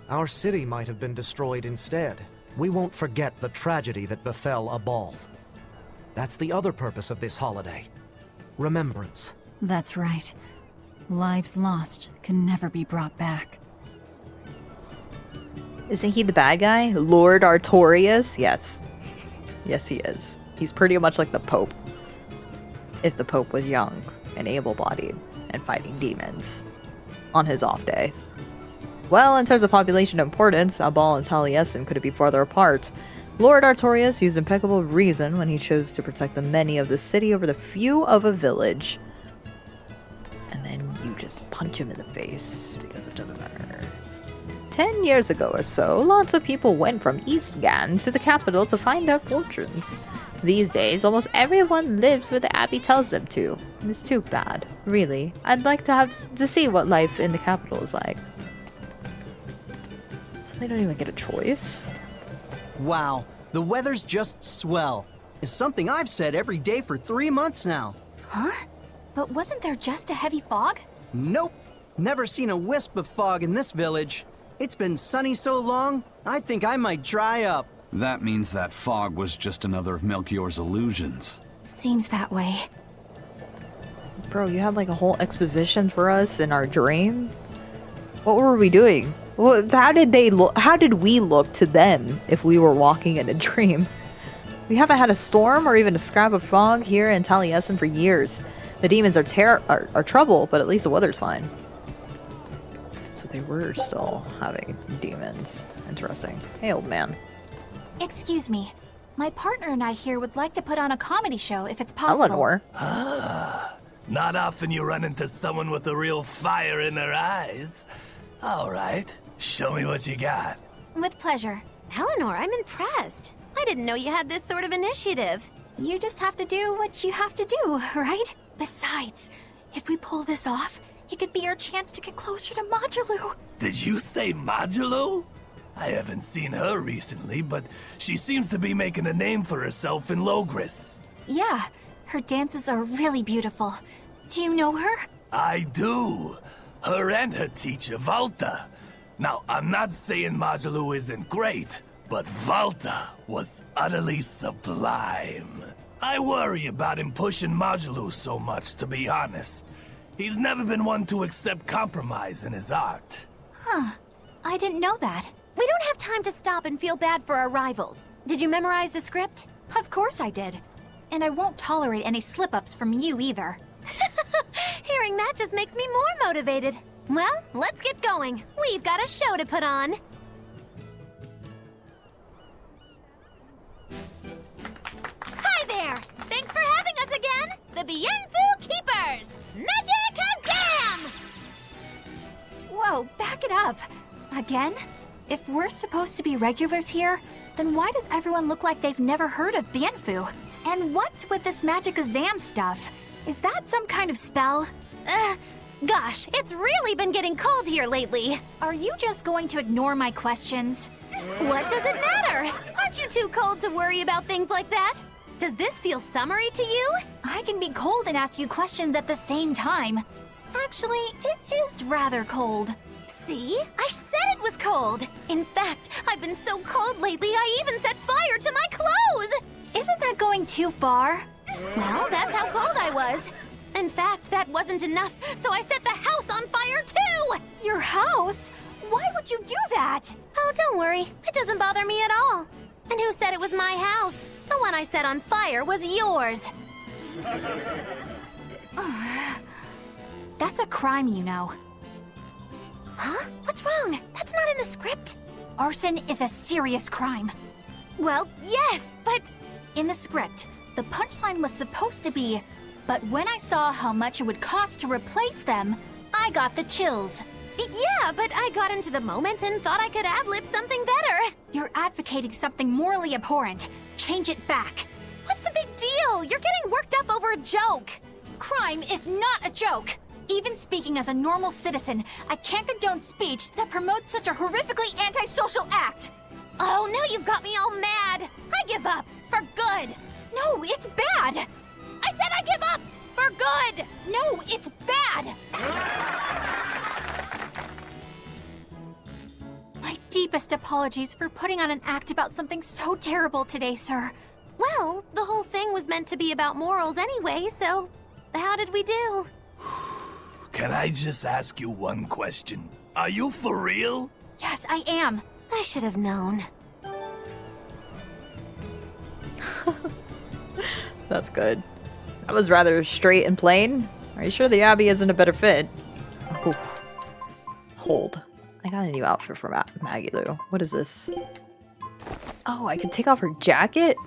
[SPEAKER 11] our city might have been destroyed instead. We won't forget the tragedy that befell a ball. That's the other purpose of this holiday. Remembrance.
[SPEAKER 2] That's right. Lives lost can never be brought back.
[SPEAKER 4] Isn't he the bad guy? Lord Artorius? Yes. Yes, he is. He's pretty much like the Pope. If the Pope was young and able-bodied and fighting demons on his off days. Well, in terms of population importance, Abal and Taliesin couldn't be farther apart. Lord Artorius used impeccable reason when he chose to protect the many of the city over the few of a village. And then you just punch him in the face because it doesn't matter. 10 years ago or so, lots of people went from Eastgan to the capital to find their fortunes. These days, almost everyone lives where the Abbey tells them to. It's too bad, really. I'd like to see what life in the capital is like. So they don't even get a choice?
[SPEAKER 18] Wow, the weather's just swell. It's something I've said every day for 3 months now.
[SPEAKER 8] Huh? But wasn't there just a heavy fog?
[SPEAKER 18] Nope. Never seen a wisp of fog in this village. It's been sunny so long, I think I might dry up.
[SPEAKER 6] That means that fog was just another of Melchior's illusions.
[SPEAKER 8] Seems that way.
[SPEAKER 4] Bro, you had like a whole exposition for us in our dream? What were we doing? Well, how did we look to them if we were walking in a dream? We haven't had a storm or even a scrap of fog here in Taliesin for years. The demons are trouble, but at least the weather's fine. So they were still having demons. Interesting. Hey, old man.
[SPEAKER 8] Excuse me. My partner and I here would like to put on a comedy show if it's possible.
[SPEAKER 4] Eleanor.
[SPEAKER 20] Ah, not often you run into someone with a real fire in their eyes. All right, show me what you got.
[SPEAKER 8] With pleasure.
[SPEAKER 16] Eleanor, I'm impressed. I didn't know you had this sort of initiative.
[SPEAKER 8] You just have to do what you have to do, right? Besides, if we pull this off, it could be our chance to get closer to Majulu.
[SPEAKER 20] Did you say Majulu? I haven't seen her recently, but she seems to be making a name for herself in Logris.
[SPEAKER 8] Yeah, her dances are really beautiful. Do you know her?
[SPEAKER 20] I do. Her and her teacher, Valta. Now, I'm not saying Majulu isn't great, but Valta was utterly sublime. I worry about him pushing Majulu so much, to be honest. He's never been one to accept compromise in his art.
[SPEAKER 8] Huh. I didn't know that.
[SPEAKER 16] We don't have time to stop and feel bad for our rivals. Did you memorize the script?
[SPEAKER 8] Of course I did. And I won't tolerate any slip-ups from you either.
[SPEAKER 16] Hearing that just makes me more motivated. Well, let's get going. We've got a show to put on. Hi there! Thanks for having us again! The Bienfu Keepers! Magic Hazam!
[SPEAKER 8] Whoa, back it up. Again? If we're supposed to be regulars here, then why does everyone look like they've never heard of Bienfu? And what's with this Magic Azam stuff? Is that some kind of spell?
[SPEAKER 16] Gosh, it's really been getting cold here lately.
[SPEAKER 8] Are you just going to ignore my questions?
[SPEAKER 16] What does it matter? Aren't you too cold to worry about things like that? Does this feel summery to you?
[SPEAKER 8] I can be cold and ask you questions at the same time. Actually, it is rather cold.
[SPEAKER 16] See? I said it was cold. In fact, I've been so cold lately, I even set fire to my clothes.
[SPEAKER 8] Isn't that going too far?
[SPEAKER 16] Well, that's how cold I was. In fact, that wasn't enough, so I set the house on fire too!
[SPEAKER 8] Your house? Why would you do that?
[SPEAKER 16] Oh, don't worry. It doesn't bother me at all. And who said it was my house? The one I set on fire was yours.
[SPEAKER 8] That's a crime, you know.
[SPEAKER 16] Huh? What's wrong? That's not in the script.
[SPEAKER 8] Arson is a serious crime.
[SPEAKER 16] Well, yes, but...
[SPEAKER 8] In the script, the punchline was supposed to be, but when I saw how much it would cost to replace them, I got the chills.
[SPEAKER 16] Yeah, but I got into the moment and thought I could ad-lib something better.
[SPEAKER 8] You're advocating something morally abhorrent. Change it back.
[SPEAKER 16] What's the big deal? You're getting worked up over a joke.
[SPEAKER 8] Crime is not a joke. Even speaking as a normal citizen, I can't condone speech that promotes such a horrifically antisocial act.
[SPEAKER 16] Oh, now you've got me all mad. I give up. For good.
[SPEAKER 8] No, it's bad.
[SPEAKER 16] I said I give up. For good.
[SPEAKER 8] No, it's bad. My deepest apologies for putting on an act about something so terrible today, sir.
[SPEAKER 16] Well, the whole thing was meant to be about morals anyway, so how did we do?
[SPEAKER 20] Can I just ask you one question? Are you for real?
[SPEAKER 8] Yes, I am.
[SPEAKER 16] I should have known.
[SPEAKER 4] That's good. That was rather straight and plain. Are you sure the Abbey isn't a better fit? Ooh. Hold. I got a new outfit for Maggie Lou. What is this? Oh, I can take off her jacket?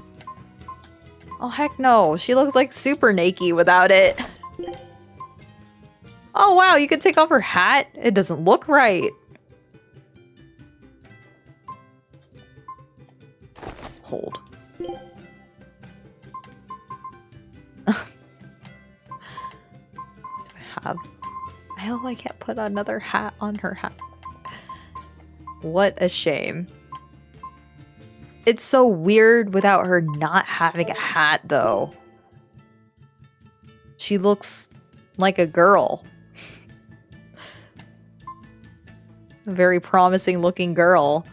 [SPEAKER 4] Oh, heck no. She looks like super naked without it. Oh, wow. You can take off her hat? It doesn't look right. Hold. I can't put another hat on her hat. What a shame. It's so weird without her not having a hat, though. She looks like a girl. A very promising looking girl.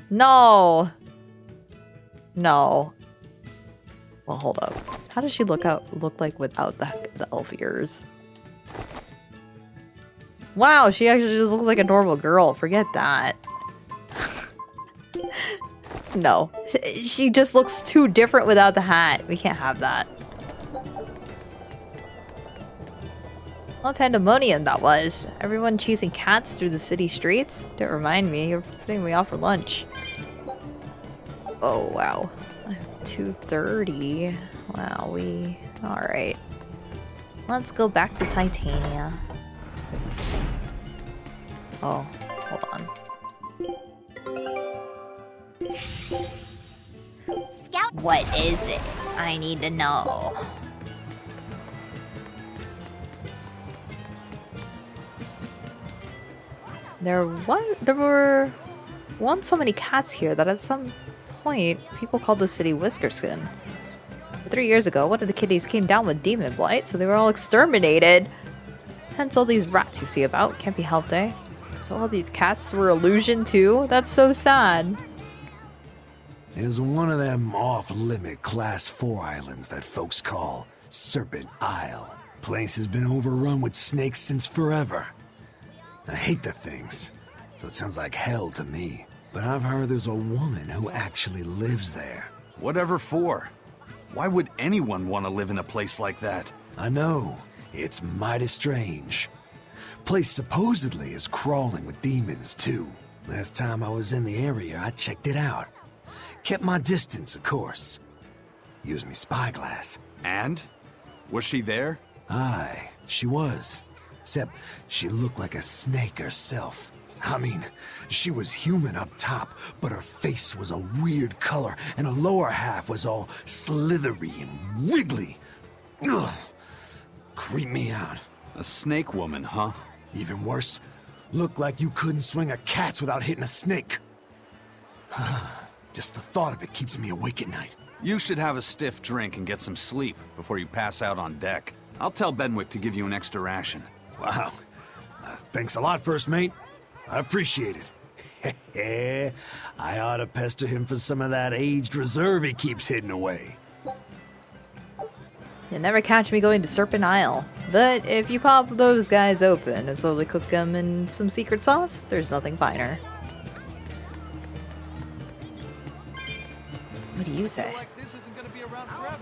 [SPEAKER 4] No. No. Well, hold up. How does she look like without the elf ears? Wow, she actually just looks like a normal girl. Forget that. No. She just looks too different without the hat. We can't have that. What pandemonium that was. Everyone chasing cats through the city streets? Don't remind me, you're putting me off for lunch. Oh, wow. 2:30. Wow, alright. Let's go back to Titania. Oh, hold on.
[SPEAKER 19] Scout.
[SPEAKER 5] What is it? I need to know.
[SPEAKER 4] There were once so many cats here that at some point people called the city Whiskerskin. 3 years ago, one of the kitties came down with demon blight, so they were all exterminated. Hence all these rats you see about. Can't be helped, eh? So all these cats were illusion too? That's so sad.
[SPEAKER 11] There's one of them off-limit Class 4 islands that folks call Serpent Isle. Place has been overrun with snakes since forever. I hate the things, so it sounds like hell to me. But I've heard there's a woman who actually lives there.
[SPEAKER 6] Whatever for? Why would anyone want to live in a place like that?
[SPEAKER 11] I know. It's mighty strange. Place supposedly is crawling with demons, too. Last time I was in the area, I checked it out. Kept my distance, of course. Used me spyglass.
[SPEAKER 6] And? Was she there?
[SPEAKER 11] Aye, she was. Except she looked like a snake herself. I mean, she was human up top, but her face was a weird color, and her lower half was all slithery and wiggly. Ugh. Creep me out.
[SPEAKER 6] A snake woman, huh?
[SPEAKER 11] Even worse, looked like you couldn't swing a cat's without hitting a snake. Just the thought of it keeps me awake at night.
[SPEAKER 6] You should have a stiff drink and get some sleep before you pass out on deck. I'll tell Benwick to give you an extra ration.
[SPEAKER 11] Wow. Thanks a lot, First Mate. I appreciate it. I ought to pester him for some of that aged reserve he keeps hidden away.
[SPEAKER 4] You'll never catch me going to Serpent Isle. But if you pop those guys open and slowly cook them in some secret sauce, there's nothing finer. What do you say?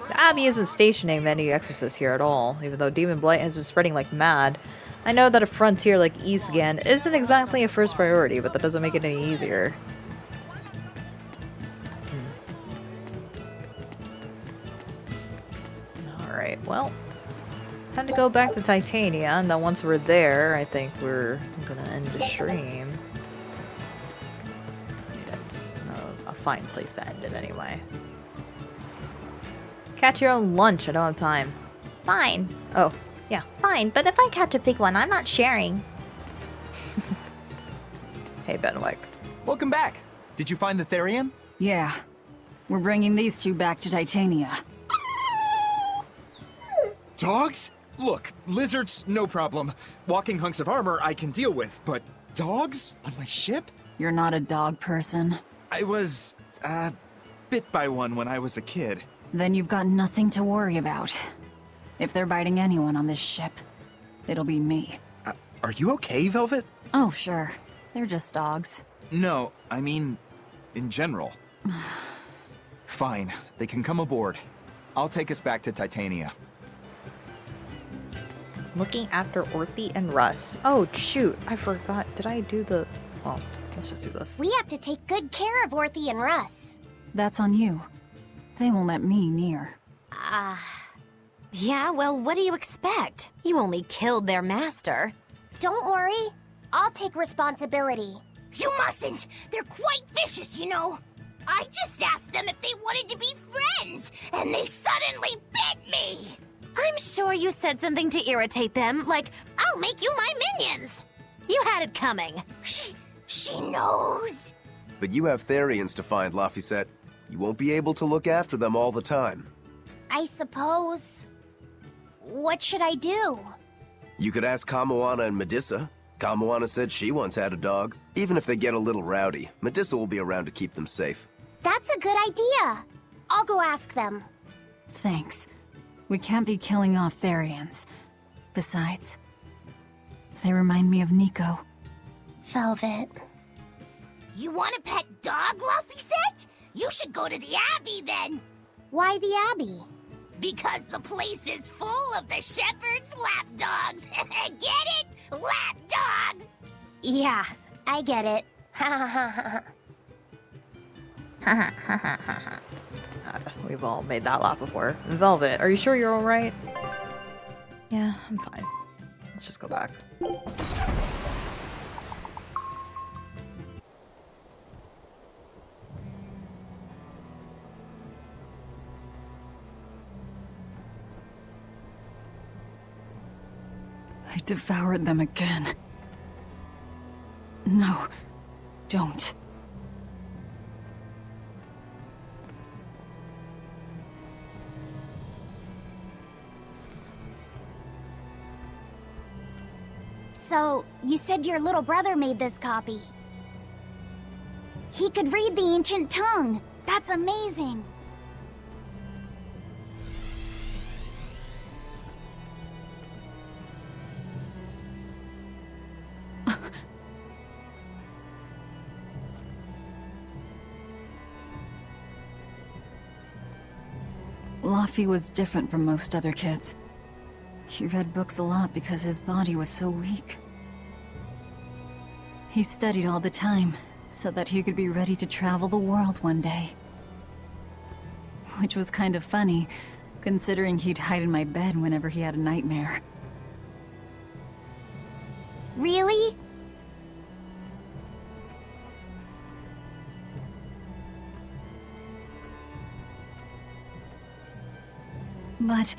[SPEAKER 4] The Abbey isn't stationing many exorcists here at all, even though demon blight has been spreading like mad. I know that a frontier like Eastgan isn't exactly a first priority, but that doesn't make it any easier. Alright, well, time to go back to Titania, and then once we're there, I think we're gonna end the stream. That's a fine place to end it anyway. Catch your own lunch, I don't have time.
[SPEAKER 5] Fine.
[SPEAKER 4] Oh, yeah.
[SPEAKER 5] Fine, but if I catch a big one, I'm not sharing.
[SPEAKER 4] Hey, Benwick.
[SPEAKER 13] Welcome back. Did you find the Therian?
[SPEAKER 2] Yeah. We're bringing these two back to Titania.
[SPEAKER 21] Dogs? Look, lizards, no problem. Walking hunks of armor I can deal with, but dogs? On my ship?
[SPEAKER 2] You're not a dog person.
[SPEAKER 21] I was, bit by one when I was a kid.
[SPEAKER 2] Then you've got nothing to worry about. If they're biting anyone on this ship, it'll be me.
[SPEAKER 21] Are you okay, Velvet?
[SPEAKER 2] Oh, sure. They're just dogs.
[SPEAKER 21] No, I mean, in general. Fine, they can come aboard. I'll take us back to Titania.
[SPEAKER 4] Looking after Orthy and Russ. Oh, shoot. I forgot. Did I do the... Oh, let's just do this.
[SPEAKER 19] We have to take good care of Orthy and Russ.
[SPEAKER 2] That's on you. They won't let me near.
[SPEAKER 16] Yeah, well, what do you expect? You only killed their master.
[SPEAKER 19] Don't worry. I'll take responsibility.
[SPEAKER 14] You mustn't! They're quite vicious, you know! I just asked them if they wanted to be friends, and they suddenly bit me!
[SPEAKER 16] I'm sure you said something to irritate them, like, I'll make you my minions! You had it coming.
[SPEAKER 14] She knows!
[SPEAKER 7] But you have Therians to find, Laphicet. You won't be able to look after them all the time.
[SPEAKER 19] I suppose... What should I do?
[SPEAKER 7] You could ask Kamoana and Medissa. Kamoana said she once had a dog. Even if they get a little rowdy, Medissa will be around to keep them safe.
[SPEAKER 19] That's a good idea. I'll go ask them.
[SPEAKER 2] Thanks. We can't be killing off Therians. Besides, they remind me of Nico.
[SPEAKER 19] Velvet.
[SPEAKER 14] You want a pet dog, Laphicet? You should go to the Abbey, then!
[SPEAKER 19] Why the Abbey?
[SPEAKER 14] Because the place is full of the shepherd's lapdogs. Get it? Lapdogs!
[SPEAKER 19] Yeah, I get it.
[SPEAKER 4] We've all made that laugh before. Velvet, are you sure you're alright? Yeah, I'm fine. Let's just go back.
[SPEAKER 2] I devoured them again. No, don't.
[SPEAKER 19] So, you said your little brother made this copy. He could read the ancient tongue. That's amazing.
[SPEAKER 2] Laffy was different from most other kids. He read books a lot because his body was so weak. He studied all the time, so that he could be ready to travel the world one day. Which was kind of funny, considering he'd hide in my bed whenever he had a nightmare.
[SPEAKER 19] Really?
[SPEAKER 2] But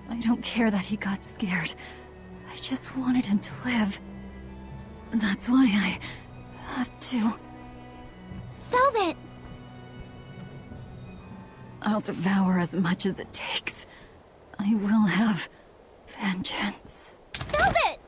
[SPEAKER 2] I don't care that he got scared. I just wanted him to live. That's why I have to.
[SPEAKER 19] Velvet!
[SPEAKER 2] I'll devour as much as it takes. I will have vengeance.
[SPEAKER 19] Velvet!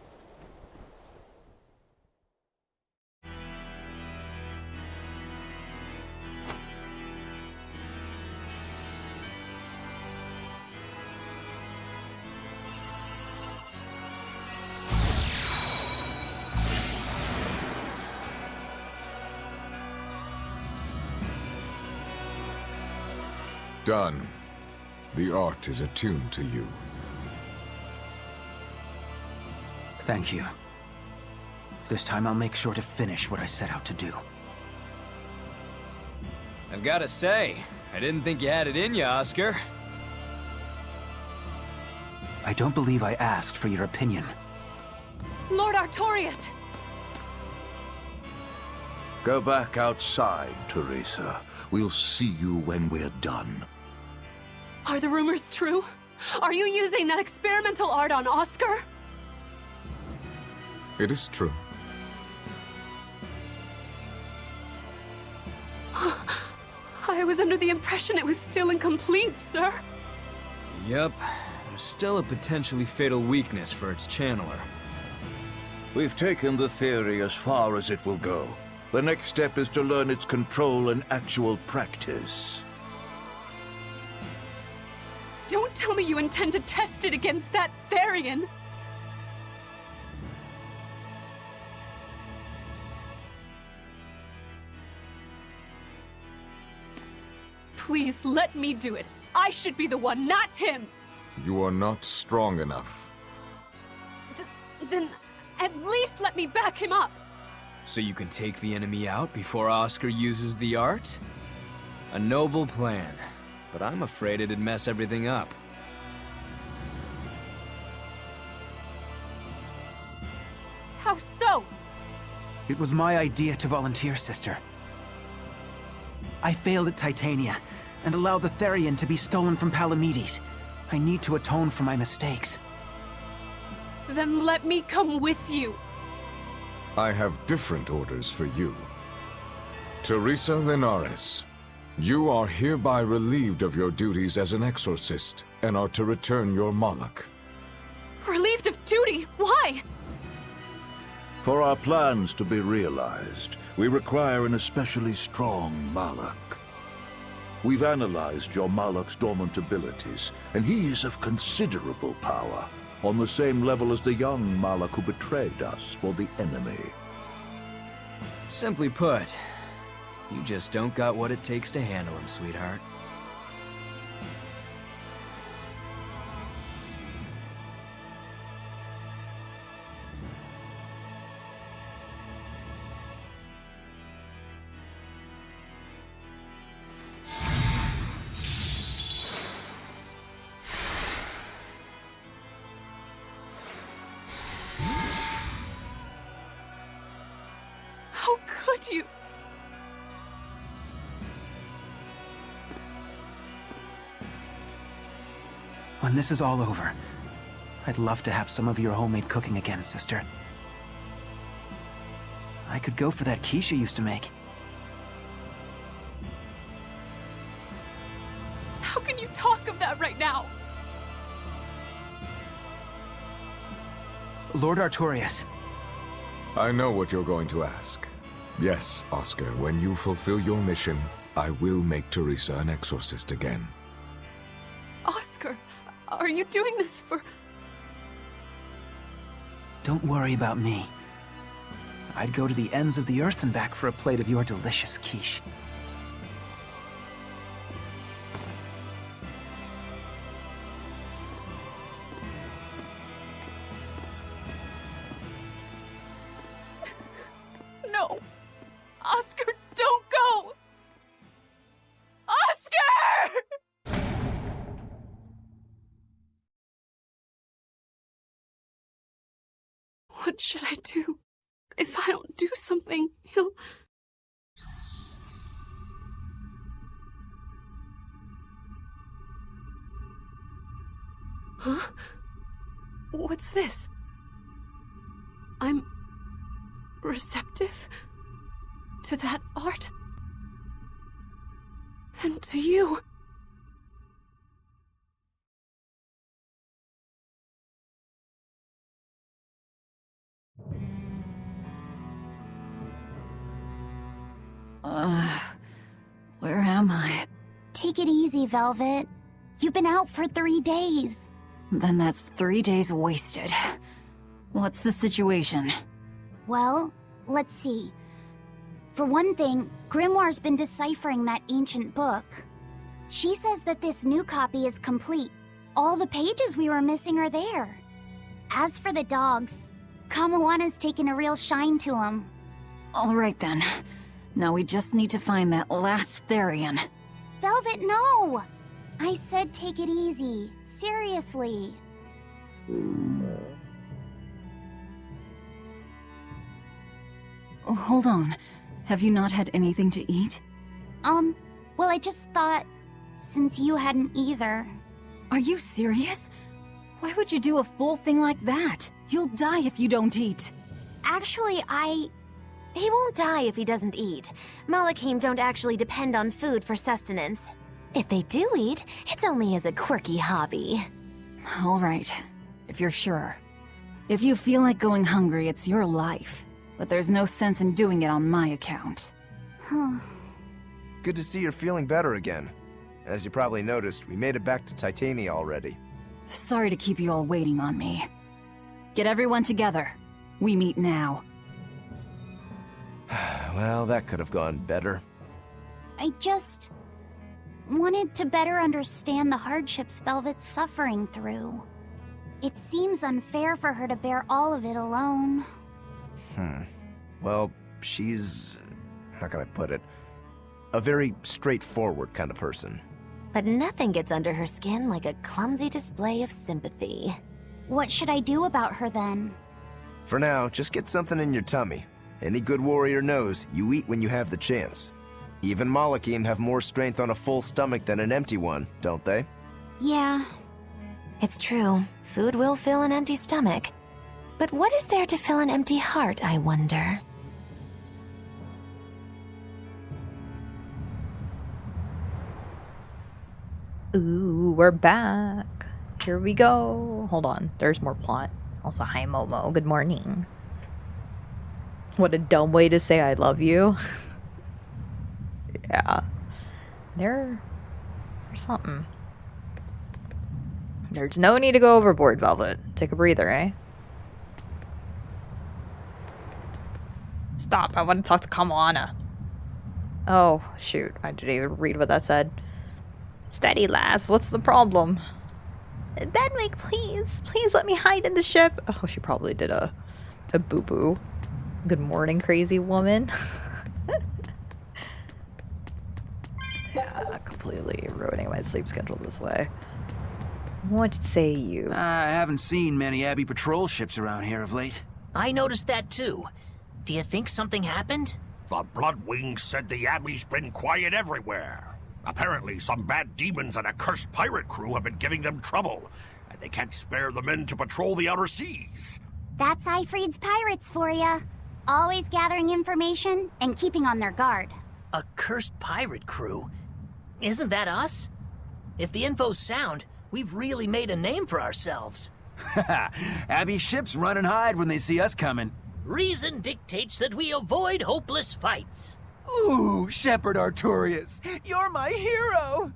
[SPEAKER 10] Done. The art is attuned to you.
[SPEAKER 18] Thank you. This time I'll make sure to finish what I set out to do.
[SPEAKER 22] I've gotta say, I didn't think you had it in you, Oscar.
[SPEAKER 18] I don't believe I asked for your opinion.
[SPEAKER 2] Lord Artorias!
[SPEAKER 17] Go back outside, Teresa. We'll see you when we're done.
[SPEAKER 2] Are the rumors true? Are you using that experimental art on Oscar?
[SPEAKER 10] It is true.
[SPEAKER 2] I was under the impression it was still incomplete, sir.
[SPEAKER 22] Yup. There's still a potentially fatal weakness for its channeler.
[SPEAKER 17] We've taken the theory as far as it will go. The next step is to learn its control and actual practice.
[SPEAKER 2] Don't tell me you intend to test it against that Therian! Please, let me do it. I should be the one, not him!
[SPEAKER 10] You are not strong enough.
[SPEAKER 2] Then, at least let me back him up!
[SPEAKER 22] So you can take the enemy out before Oscar uses the art? A noble plan, but I'm afraid it'd mess everything up.
[SPEAKER 2] How so?
[SPEAKER 18] It was my idea to volunteer, sister. I failed at Titania, and allowed the Therian to be stolen from Palamedes. I need to atone for my mistakes.
[SPEAKER 2] Then let me come with you.
[SPEAKER 10] I have different orders for you. Teresa Linares, you are hereby relieved of your duties as an exorcist, and are to return your Moloch.
[SPEAKER 2] Relieved of duty? Why?
[SPEAKER 17] For our plans to be realized, we require an especially strong Moloch. We've analyzed your Moloch's dormant abilities, and he is of considerable power, on the same level as the young Moloch who betrayed us for the enemy.
[SPEAKER 22] Simply put, you just don't got what it takes to handle him, sweetheart.
[SPEAKER 2] But you...
[SPEAKER 18] When this is all over, I'd love to have some of your homemade cooking again, sister. I could go for that quiche you used to make.
[SPEAKER 2] How can you talk of that right now?
[SPEAKER 18] Lord Artorias.
[SPEAKER 10] I know what you're going to ask. Yes, Oscar, when you fulfill your mission, I will make Teresa an exorcist again.
[SPEAKER 2] Oscar, are you doing this for...
[SPEAKER 18] Don't worry about me. I'd go to the ends of the earth and back for a plate of your delicious quiche.
[SPEAKER 2] No! Oscar, don't go! Oscar! What should I do? If I don't do something, he'll... Huh? What's this? I'm... receptive to that art. And to you. Where am I?
[SPEAKER 19] Take it easy, Velvet. You've been out for 3 days.
[SPEAKER 2] Then that's 3 days wasted. What's the situation?
[SPEAKER 19] Well, let's see. For one thing, Grimoire's been deciphering that ancient book. She says that this new copy is complete. All the pages we were missing are there. As for the dogs, Kamawa's taken a real shine to them.
[SPEAKER 2] All right then. Now we just need to find that last Therian.
[SPEAKER 19] Velvet, no! I said take it easy. Seriously.
[SPEAKER 2] Oh, hold on. Have you not had anything to eat?
[SPEAKER 19] Well, I just thought, since you hadn't either.
[SPEAKER 2] Are you serious? Why would you do a full thing like that? You'll die if you don't eat.
[SPEAKER 19] Actually,
[SPEAKER 16] He won't die if he doesn't eat. Malachim don't actually depend on food for sustenance. If they do eat, it's only as a quirky hobby.
[SPEAKER 2] All right, if you're sure. If you feel like going hungry, it's your life. But there's no sense in doing it on my account.
[SPEAKER 7] Good to see you're feeling better again. As you probably noticed, we made it back to Titania already.
[SPEAKER 2] Sorry to keep you all waiting on me. Get everyone together. We meet now.
[SPEAKER 7] Well, that could have gone better.
[SPEAKER 19] I just wanted to better understand the hardships Velvet's suffering through. It seems unfair for her to bear all of it alone.
[SPEAKER 7] Well, she's... how can I put it? A very straightforward kind of person.
[SPEAKER 16] But nothing gets under her skin like a clumsy display of sympathy.
[SPEAKER 19] What should I do about her then?
[SPEAKER 7] For now, just get something in your tummy. Any good warrior knows you eat when you have the chance. Even Malachim have more strength on a full stomach than an empty one, don't they?
[SPEAKER 19] Yeah.
[SPEAKER 16] It's true. Food will fill an empty stomach. But what is there to fill an empty heart, I wonder?
[SPEAKER 4] Ooh, we're back. Here we go. Hold on, there's more plot. Also, hi Momo, good morning. What a dumb way to say I love you. Yeah. There's something. There's no need to go overboard, Velvet. Take a breather, eh? Stop, I want to talk to Kamawana. Oh, shoot. I didn't even read what that said. Steady, lass. What's the problem? Bedwick, please. Please let me hide in the ship. Oh, she probably did a boo-boo. Good morning, crazy woman. Yeah, completely ruining my sleep schedule this way. What say you?
[SPEAKER 18] I haven't seen many Abbey patrol ships around here of late.
[SPEAKER 9] I noticed that too. Do you think something happened? The Bloodwings said the Abbey's been quiet everywhere. Apparently, some bad demons and a cursed pirate crew have been giving them trouble, and they can't spare the men to patrol the outer seas.
[SPEAKER 19] That's Eifried's pirates for ya. Always gathering information and keeping on their guard.
[SPEAKER 12] A cursed pirate crew? Isn't that us? If the info's sound, we've really made a name for ourselves.
[SPEAKER 18] Abbey ships run and hide when they see us coming.
[SPEAKER 12] Reason dictates that we avoid hopeless fights.
[SPEAKER 18] Ooh, Shepherd Artorias, you're my hero!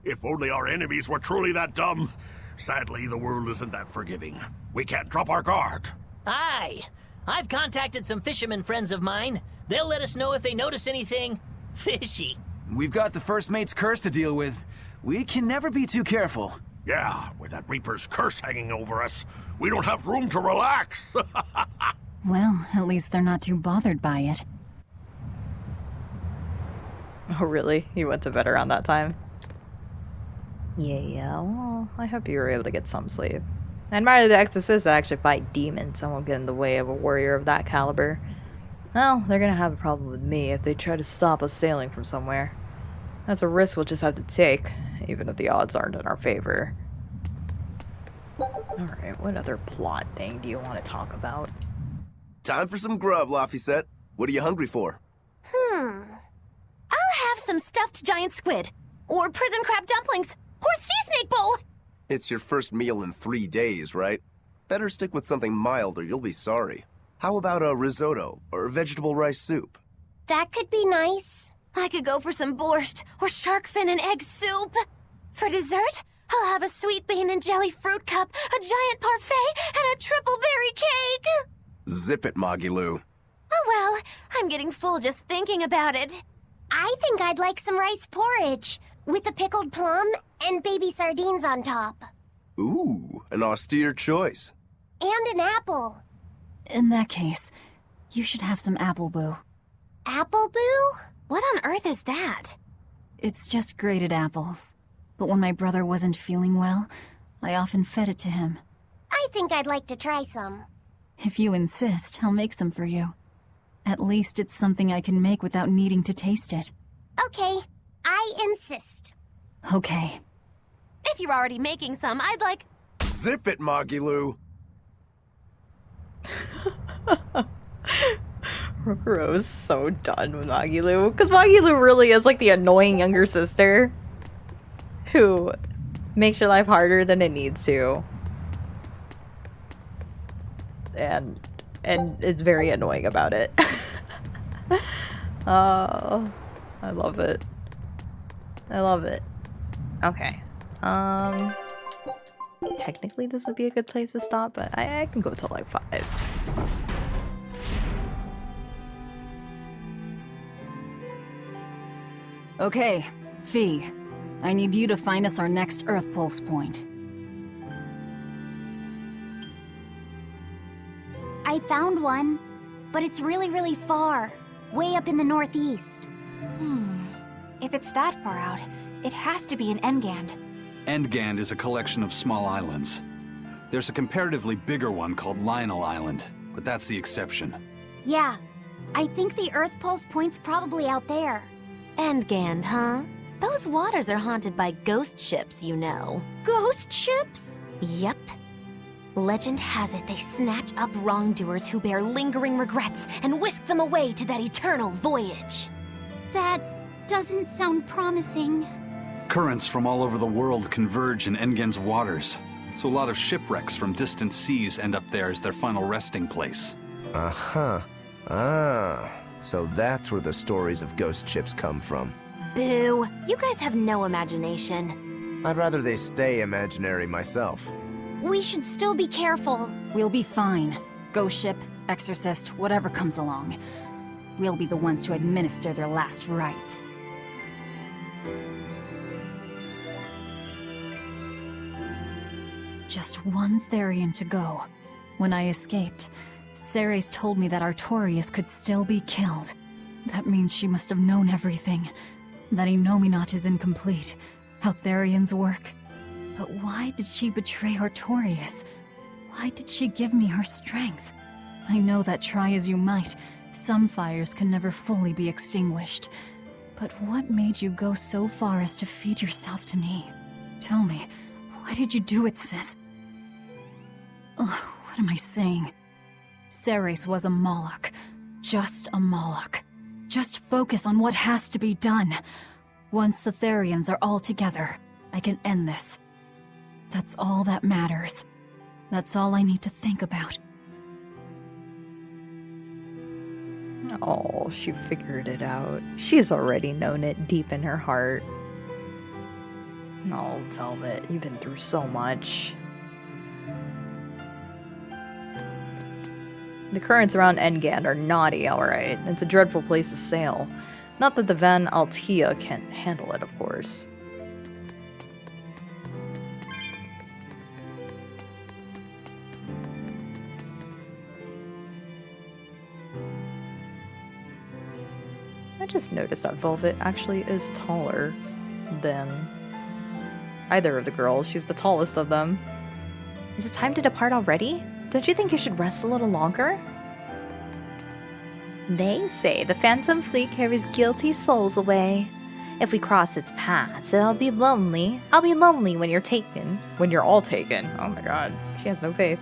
[SPEAKER 9] If only our enemies were truly that dumb. Sadly, the world isn't that forgiving. We can't drop our guard.
[SPEAKER 12] Aye. I've contacted some fishermen friends of mine. They'll let us know if they notice anything fishy.
[SPEAKER 18] We've got the First Mate's curse to deal with. We can never be too careful.
[SPEAKER 9] Yeah, with that Reaper's curse hanging over us, we don't have room to relax.
[SPEAKER 2] Well, at least they're not too bothered by it.
[SPEAKER 4] Oh, really? You went to bed around that time? Yeah, well, I hope you were able to get some sleep. I admire the exorcists that actually fight demons and won't get in the way of a warrior of that caliber. Well, they're gonna have a problem with me if they try to stop us sailing from somewhere. That's a risk we'll just have to take, even if the odds aren't in our favor. Alright, what other plot thing do you want to talk about?
[SPEAKER 23] Time for some grub, Laphicet. What are you hungry for?
[SPEAKER 16] I'll have some stuffed giant squid, or prison crab dumplings, or sea snake bowl!
[SPEAKER 23] It's your first meal in 3 days, right? Better stick with something mild or you'll be sorry. How about a risotto, or vegetable rice soup?
[SPEAKER 19] That could be nice.
[SPEAKER 16] I could go for some borscht, or shark fin and egg soup. For dessert, I'll have a sweet bean and jelly fruit cup, a giant parfait, and a triple berry cake!
[SPEAKER 23] Zip it, Magilou.
[SPEAKER 16] Oh well, I'm getting full just thinking about it.
[SPEAKER 19] I think I'd like some rice porridge, with a pickled plum and baby sardines on top.
[SPEAKER 23] Ooh, an austere choice.
[SPEAKER 19] And an apple.
[SPEAKER 2] In that case, you should have some apple boo.
[SPEAKER 19] Apple boo?
[SPEAKER 16] What on earth is that?
[SPEAKER 2] It's just grated apples. But when my brother wasn't feeling well, I often fed it to him.
[SPEAKER 19] I think I'd like to try some.
[SPEAKER 2] If you insist, I'll make some for you. At least it's something I can make without needing to taste it.
[SPEAKER 19] Okay, I insist.
[SPEAKER 2] Okay.
[SPEAKER 16] If you're already making some, I'd like...
[SPEAKER 23] Zip it, Magilou.
[SPEAKER 4] Rokuro's so done with Magilou. Because Magilou really is like the annoying younger sister who makes your life harder than it needs to. And it's very annoying about it. Oh, I love it. I love it. Okay. Technically this would be a good place to stop, but I can go till like 5.
[SPEAKER 2] Okay, Fee. I need you to find us our next Earth Pulse point.
[SPEAKER 19] I found one, but it's really, really far. Way up in the northeast.
[SPEAKER 8] If it's that far out, it has to be in Engand.
[SPEAKER 6] Endgand is a collection of small islands. There's a comparatively bigger one called Lionel Island, but that's the exception.
[SPEAKER 19] Yeah, I think the Earth Pulse point's probably out there.
[SPEAKER 16] Endgand, huh? Those waters are haunted by ghost ships, you know.
[SPEAKER 19] Ghost ships?
[SPEAKER 16] Yep. Legend has it they snatch up wrongdoers who bear lingering regrets and whisk them away to that eternal voyage.
[SPEAKER 19] That doesn't sound promising.
[SPEAKER 6] Currents from all over the world converge in Engand's waters, so a lot of shipwrecks from distant seas end up there as their final resting place.
[SPEAKER 7] Uh-huh. Ah, so that's where the stories of ghost ships come from.
[SPEAKER 16] Boo! You guys have no imagination.
[SPEAKER 7] I'd rather they stay imaginary myself.
[SPEAKER 19] We should still be careful.
[SPEAKER 2] We'll be fine. Ghost ship, exorcist, whatever comes along. We'll be the ones to administer their last rites. Just one Therian to go. When I escaped, Ceres told me that Artorias could still be killed. That means she must have known everything. That Innominat is incomplete. How Therians work. But why did she betray Artorias? Why did she give me her strength? I know that try as you might, Some fires can never fully be extinguished. But what made you go so far as to feed yourself to me? Tell me, why did you do it, sis? Ugh, what am I saying? Ceres was a Moloch. Just a Moloch. Just focus on what has to be done. Once the Therians are all together, I can end this. That's all that matters. That's all I need to think about.
[SPEAKER 4] Oh, she figured it out. She's already known it deep in her heart. Oh, Velvet, you've been through so much. The currents around Engand are naughty, alright. It's a dreadful place to sail. Not that the Van Altea can't handle it, of course. I just noticed that Velvet actually is taller than either of the girls. She's the tallest of them. Is it time to depart already? Don't you think you should rest a little longer? They say the Phantom Fleet carries guilty souls away. If we cross its paths, I'll be lonely. I'll be lonely when you're taken. When you're all taken. Oh my god. She has no faith.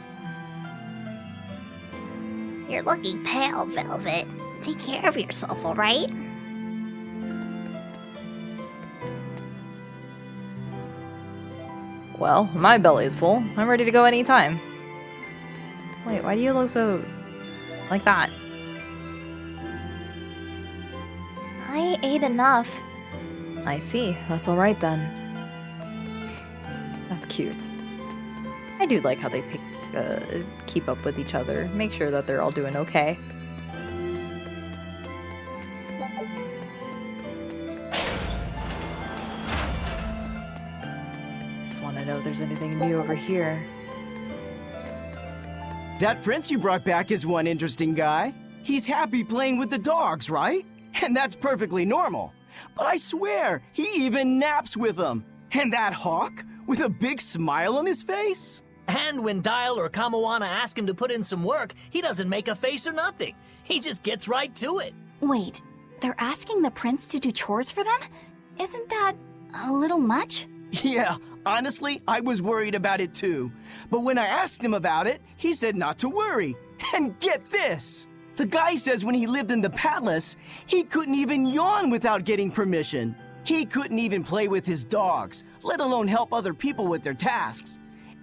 [SPEAKER 5] You're looking pale, Velvet. Take care of yourself, alright?
[SPEAKER 4] Well, my belly is full. I'm ready to go anytime. Wait, why do you look so... like that?
[SPEAKER 5] I ate enough.
[SPEAKER 4] I see. That's alright then. That's cute. I do like how they keep up with each other. Make sure that they're all doing okay. Just want to know if there's anything new over here.
[SPEAKER 1] That prince you brought back is one interesting guy. He's happy playing with the dogs, right? And that's perfectly normal. But I swear, he even naps with them. And that hawk, with a big smile on his face?
[SPEAKER 12] And when Dial or Kamawana ask him to put in some work, he doesn't make a face or nothing. He just gets right to it.
[SPEAKER 8] Wait, they're asking the prince to do chores for them? Isn't that a little much?
[SPEAKER 1] Yeah, honestly, I was worried about it too. But when I asked him about it, he said not to worry. And get this! The guy says when he lived in the palace, he couldn't even yawn without getting permission. He couldn't even play with his dogs, let alone help other people with their tasks.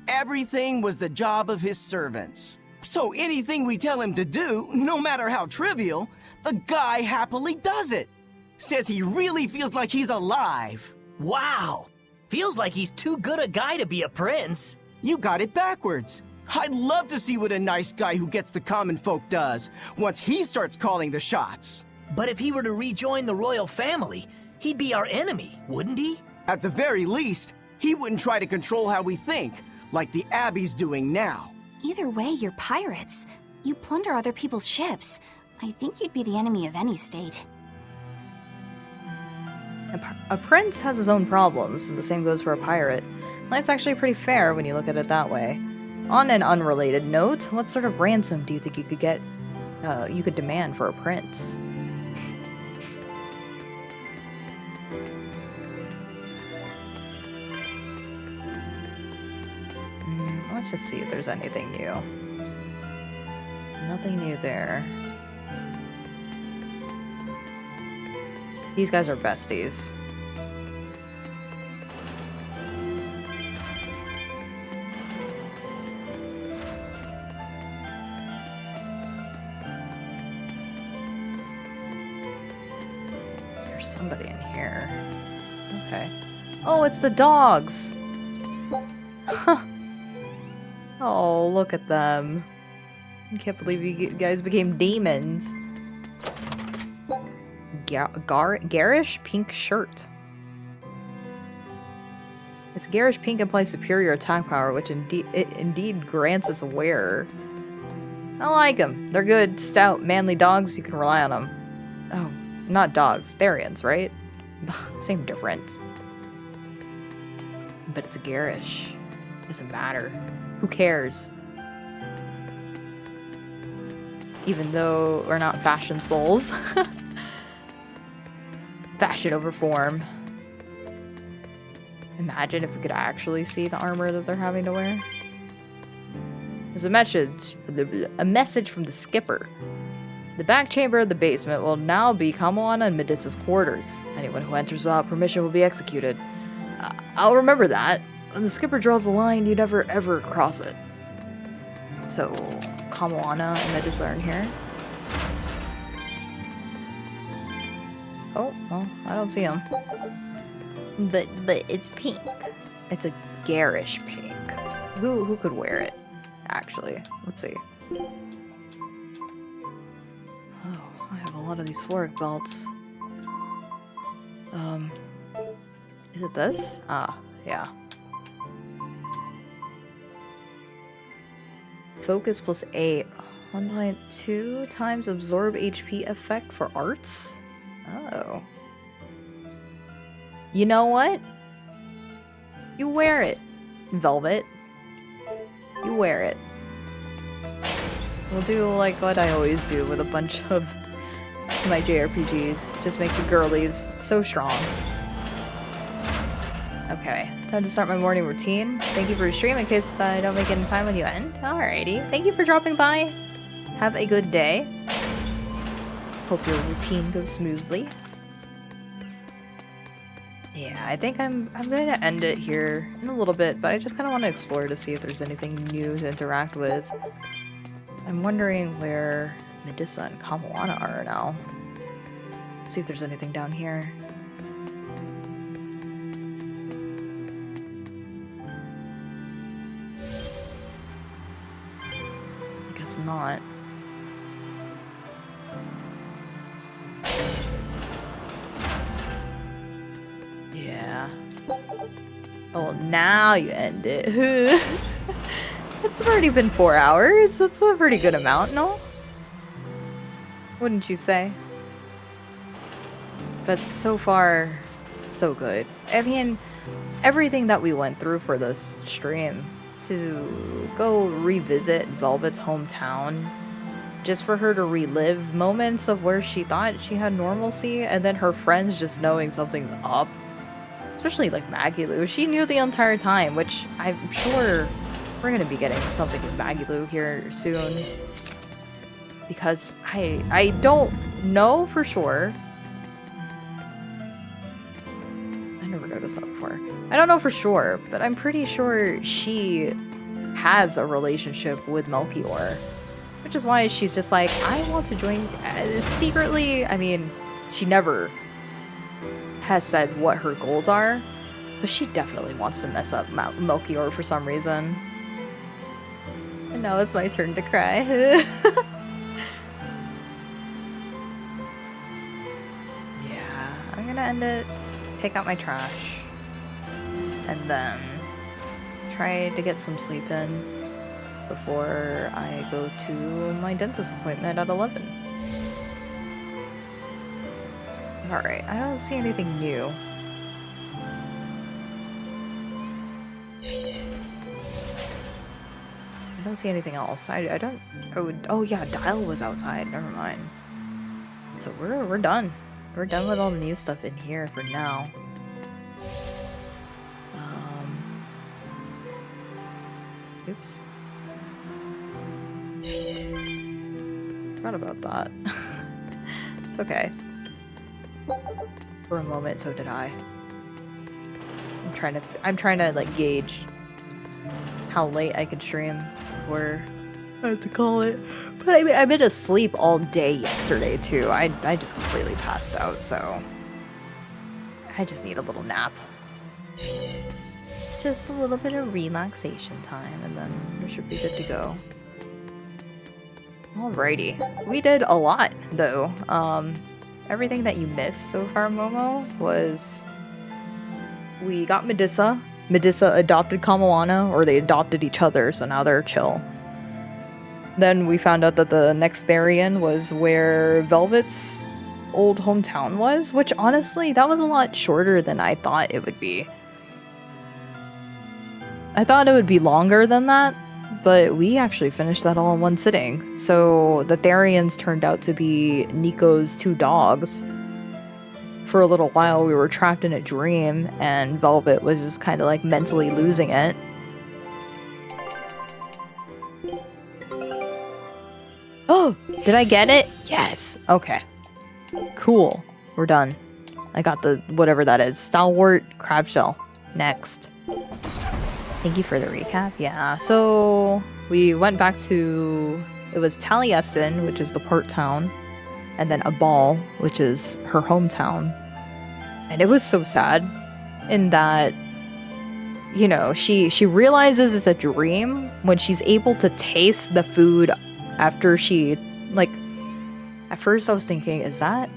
[SPEAKER 1] Everything was the job of his servants. So anything we tell him to do, no matter how trivial, the guy happily does it. Says he really feels like he's alive.
[SPEAKER 12] Wow! Feels like he's too good a guy to be a prince.
[SPEAKER 1] You got it backwards. I'd love to see what a nice guy who gets the common folk does once he starts calling the shots.
[SPEAKER 12] But if he were to rejoin the royal family, he'd be our enemy, wouldn't he?
[SPEAKER 1] At the very least, he wouldn't try to control how we think, like the Abbey's doing now.
[SPEAKER 8] Either way, you're pirates. You plunder other people's ships. I think you'd be the enemy of any state.
[SPEAKER 4] A prince has his own problems, and the same goes for a pirate. Life's actually pretty fair when you look at it that way. On an unrelated note, what sort of ransom do you think you could get, you could demand for a prince? Let's just see if there's anything new. Nothing new there. These guys are besties. There's somebody in here. Okay. Oh, it's the dogs! Huh. Oh, look at them. I can't believe you guys became demons. Garish pink shirt. Its garish pink implies superior attack power, which indeed grants its wearer. I like them. They're good, stout, manly dogs. You can rely on them. Oh, not dogs. Therians, right? Same difference. But it's garish. Doesn't matter. Who cares? Even though we're not fashion souls. Fashion over form. Imagine if we could actually see the armor that they're having to wear. There's a message from the skipper. The back chamber of the basement will now be Kamoana and Medusa's quarters. Anyone who enters without permission will be executed. I'll remember that. When the skipper draws a line, you never ever cross it. So, Kamoana and Medusa are in here. Oh, well, I don't see them. But it's pink. It's a garish pink. Who could wear it? Actually, let's see. Oh, I have a lot of these Floric belts. Is it this? Ah, yeah. Focus plus 8. 1.2 times absorb HP effect for arts? Oh. You know what? You wear it, Velvet. You wear it. We'll do like what I always do with a bunch of my JRPGs. Just make the girlies so strong. Okay, time to start my morning routine. Thank you for your stream in case I don't make it in time when you end. Alrighty. Thank you for dropping by. Have a good day. Hope your routine goes smoothly. Yeah, I think I'm going to end it here in a little bit, but I just kind of want to explore to see if there's anything new to interact with. I'm wondering where Medusa and Kamoana are now. Let's see if there's anything down here. I guess not. Yeah. Oh, now you end it. It's already been 4 hours. That's a pretty good amount, no? Wouldn't you say? But so far, so good. I mean, everything that we went through for this stream to go revisit Velvet's hometown, just for her to relive moments of where she thought she had normalcy, and then her friends just knowing something's up. Especially like Magilu. She knew the entire time, which I'm sure we're gonna be getting something with Magilu here soon. Because I don't know for sure. I never noticed that before. I don't know for sure, but I'm pretty sure she has a relationship with Melchior. Which is why she's just like, I want to join secretly. I mean, she never has said what her goals are, but she definitely wants to mess up Melchior for some reason. And now it's my turn to cry. Yeah, I'm gonna end it, take out my trash, and then try to get some sleep in before I go to my dentist appointment at 11. Alright, I don't see anything new. I don't see anything else. I don't... Oh yeah, Dial was outside. Never mind. So we're done. We're done with all the new stuff in here for now. Oops. Forgot about that. It's okay. For a moment, so did I. I'm trying to like gauge how late I could stream before I have to call it. But I mean, I've been asleep all day yesterday too. I just completely passed out, so I just need a little nap. Just a little bit of relaxation time, and then we should be good to go. Alrighty, we did a lot though. Everything that you missed so far, Momo, was we got Medusa. Medusa adopted Kamoana, or they adopted each other, so now they're chill. Then we found out that the next Therian was where Velvet's old hometown was, which honestly, that was a lot shorter than I thought it would be. I thought it would be longer than that, but we actually finished that all in one sitting. So the Therians turned out to be Nico's 2 dogs. For a little while, we were trapped in a dream, and Velvet was just kind of like mentally losing it. Oh, did I get it? Yes. Okay. Cool. We're done. I got the whatever that is. Stalwart crab shell. Next. Thank you for the recap. Yeah, so we went back to, it was Taliesin, which is the port town, and then Abal, which is her hometown. And it was so sad in that, you know, she realizes it's a dream when she's able to taste the food after she, like, at first I was thinking, is that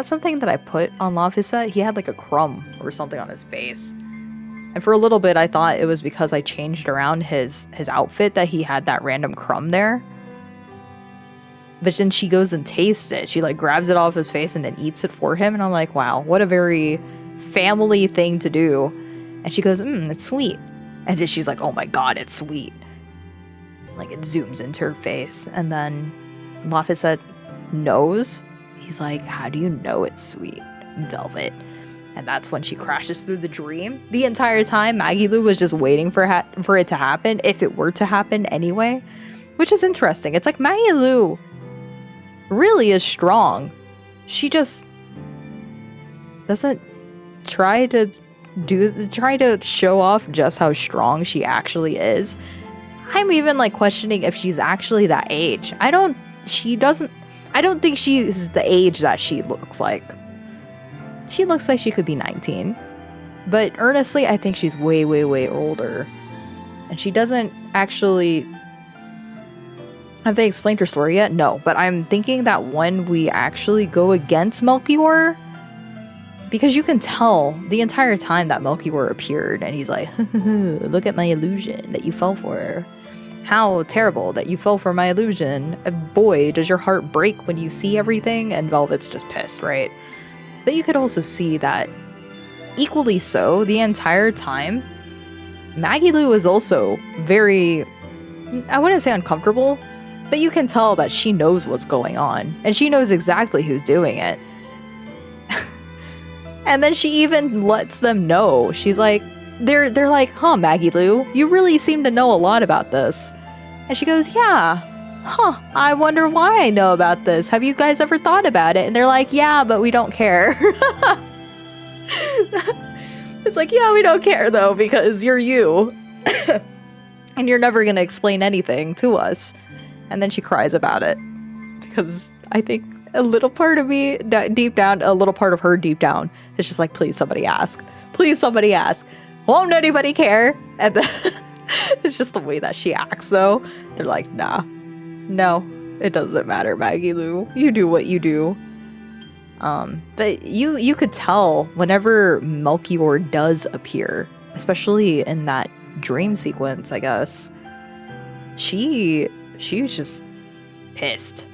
[SPEAKER 4] something that I put on Laphicet? He had like a crumb or something on his face. And for a little bit I thought it was because I changed around his outfit that he had that random crumb there. But then she goes and tastes it. She like grabs it off his face and then eats it for him. And I'm like, wow, what a very family thing to do. And she goes, it's sweet. And then she's like, oh my god, it's sweet. Like it zooms into her face. And then Laphicet knows. He's like, how do you know it's sweet, Velvet? And that's when she crashes through the dream. The entire time, Maggie Lou was just waiting for it to happen, if it were to happen anyway. Which is interesting. It's like Maggie Lou really is strong. She just doesn't try to show off just how strong she actually is. I'm even like questioning if she's actually that age. I don't think she's the age that she looks like. She looks like she could be 19. But earnestly, I think she's way, way, way older. And she doesn't actually... Have they explained her story yet? No, but I'm thinking that when we actually go against Melchior, because you can tell the entire time that Melchior appeared, and he's like, look at my illusion that you fell for. How terrible that you fell for my illusion. Boy, does your heart break when you see everything, and Velvet's just pissed, right? But you could also see that, equally so, the entire time, Maggie Lou is also very, I wouldn't say uncomfortable, but you can tell that she knows what's going on, and she knows exactly who's doing it. And then she even lets them know. She's like, they're like, huh, Maggie Lou, you really seem to know a lot about this. And she goes, yeah. Huh, I wonder why I know about this. Have you guys ever thought about it? And they're like, yeah, but we don't care. It's like, yeah, we don't care though, because you're you. And you're never gonna explain anything to us. And then she cries about it. Because I think a little part of me, deep down, a little part of her deep down, is just like, please somebody ask. Please somebody ask. Won't anybody care? And then it's just the way that she acts though. They're like, nah. No, it doesn't matter, Maggie Lou. You do what you do. But you could tell whenever Melchior does appear, especially in that dream sequence, I guess, she was just pissed.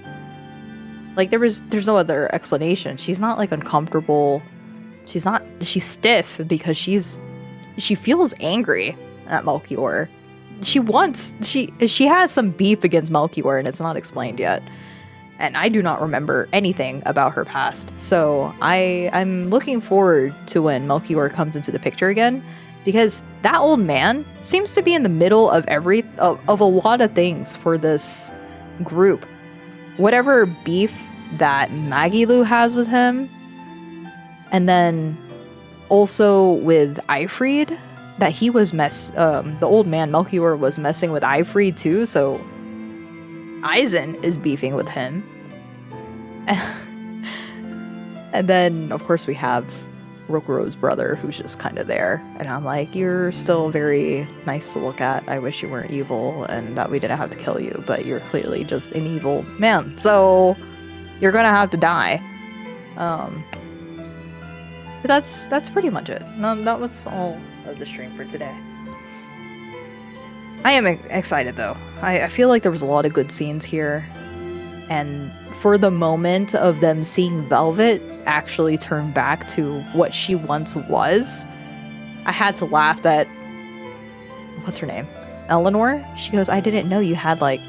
[SPEAKER 4] Like there's no other explanation. She's not like uncomfortable. She's stiff because she feels angry at Melchior. She has some beef against Melchior, and it's not explained yet. And I do not remember anything about her past. So I'm looking forward to when Melchior comes into the picture again, because that old man seems to be in the middle of of a lot of things for this group. Whatever beef that Maggie Lou has with him, and then also with Eifried, that he was the old man Melchior was messing with Eifried too, so Eisen is beefing with him. And then of course we have Rokuro's brother, who's just kind of there, and I'm like, you're still very nice to look at. I wish you weren't evil and that we didn't have to kill you, but you're clearly just an evil man, so you're gonna have to die. But that's pretty much it. No, that was all of the stream for today. I am excited though. I feel like there was a lot of good scenes here, and for the moment of them seeing Velvet actually turn back to what she once was, I had to laugh that, what's her name? Eleanor? She goes, I didn't know you had like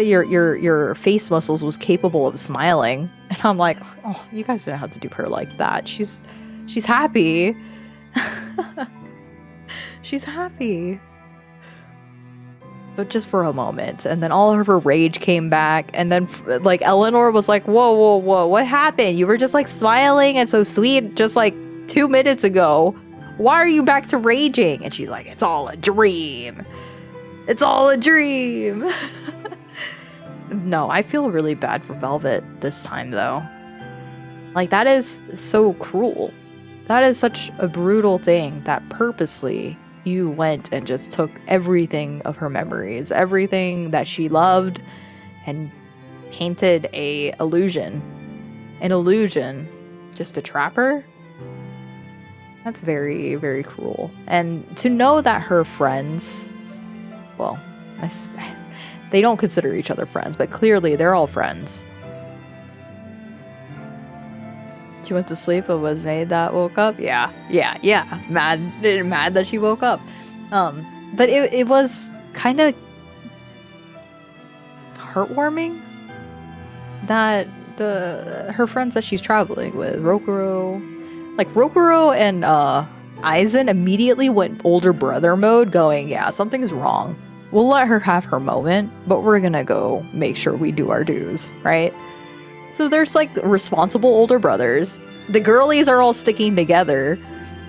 [SPEAKER 4] your face muscles was capable of smiling. And I'm like, oh, you guys don't have to do her like that. She's happy. She's happy. But just for a moment. And then all of her rage came back. And then like Eleanor was like, whoa, what happened? You were just like smiling and so sweet just like 2 minutes ago. Why are you back to raging? And she's like, it's all a dream. It's all a dream. No, I feel really bad for Velvet this time though. Like that is so cruel. That is such a brutal thing that purposely you went and just took everything of her memories, everything that she loved, and painted an illusion just to trap her. That's very, very cruel. And to know that her friends, well, they don't consider each other friends, but clearly they're all friends. She went to sleep and was made that woke up. Yeah. Mad that she woke up. But it was kind of heartwarming that her friends that she's traveling with, Rokuro and Aizen immediately went older brother mode, going, yeah, something's wrong. We'll let her have her moment, but we're gonna go make sure we do our dues, right? So there's like responsible older brothers. The girlies are all sticking together.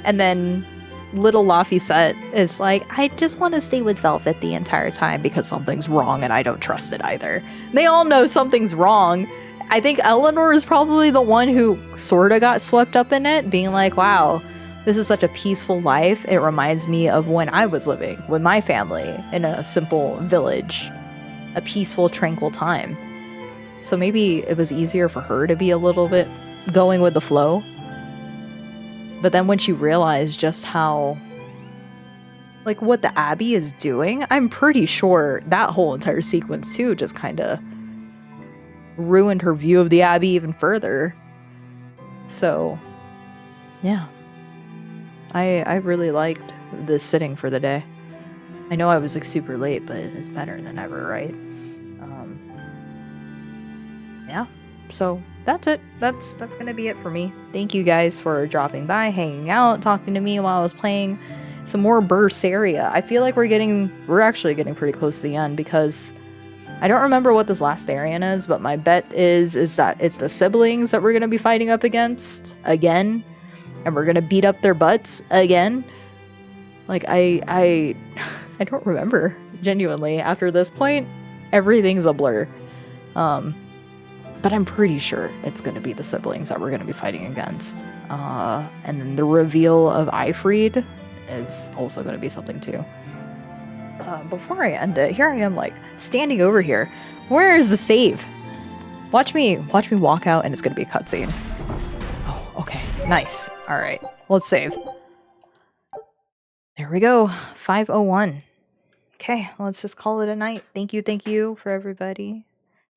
[SPEAKER 4] And then little Laphicet is like, I just want to stay with Velvet the entire time because something's wrong and I don't trust it either. They all know something's wrong. I think Eleanor is probably the one who sort of got swept up in it, being like, wow, this is such a peaceful life. It reminds me of when I was living with my family in a simple village. A peaceful, tranquil time. So maybe it was easier for her to be a little bit going with the flow. But then when she realized just how, like, what the Abbey is doing, I'm pretty sure that whole entire sequence too just kind of ruined her view of the Abbey even further. So, yeah. I really liked this sitting for the day. I know I was like super late, but it's better than ever, right? Yeah, so that's it. That's gonna be it for me. Thank you guys for dropping by, hanging out, talking to me while I was playing some more Berseria. I feel like we're actually getting pretty close to the end because I don't remember what this last Therian is, but my bet is that it's the siblings that we're gonna be fighting up against again, and we're gonna beat up their butts again. Like I don't remember, genuinely. After this point, everything's a blur. But I'm pretty sure it's going to be the siblings that we're going to be fighting against. And then the reveal of Eifried is also going to be something too. Before I end it, here I am like standing over here. Where is the save? Watch me walk out and it's going to be a cutscene. Oh, okay. Nice. All right. Let's save. There we go. 5:01. Okay, let's just call it a night. Thank you for everybody.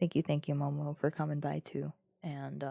[SPEAKER 4] Thank you, Momo, for coming by too. And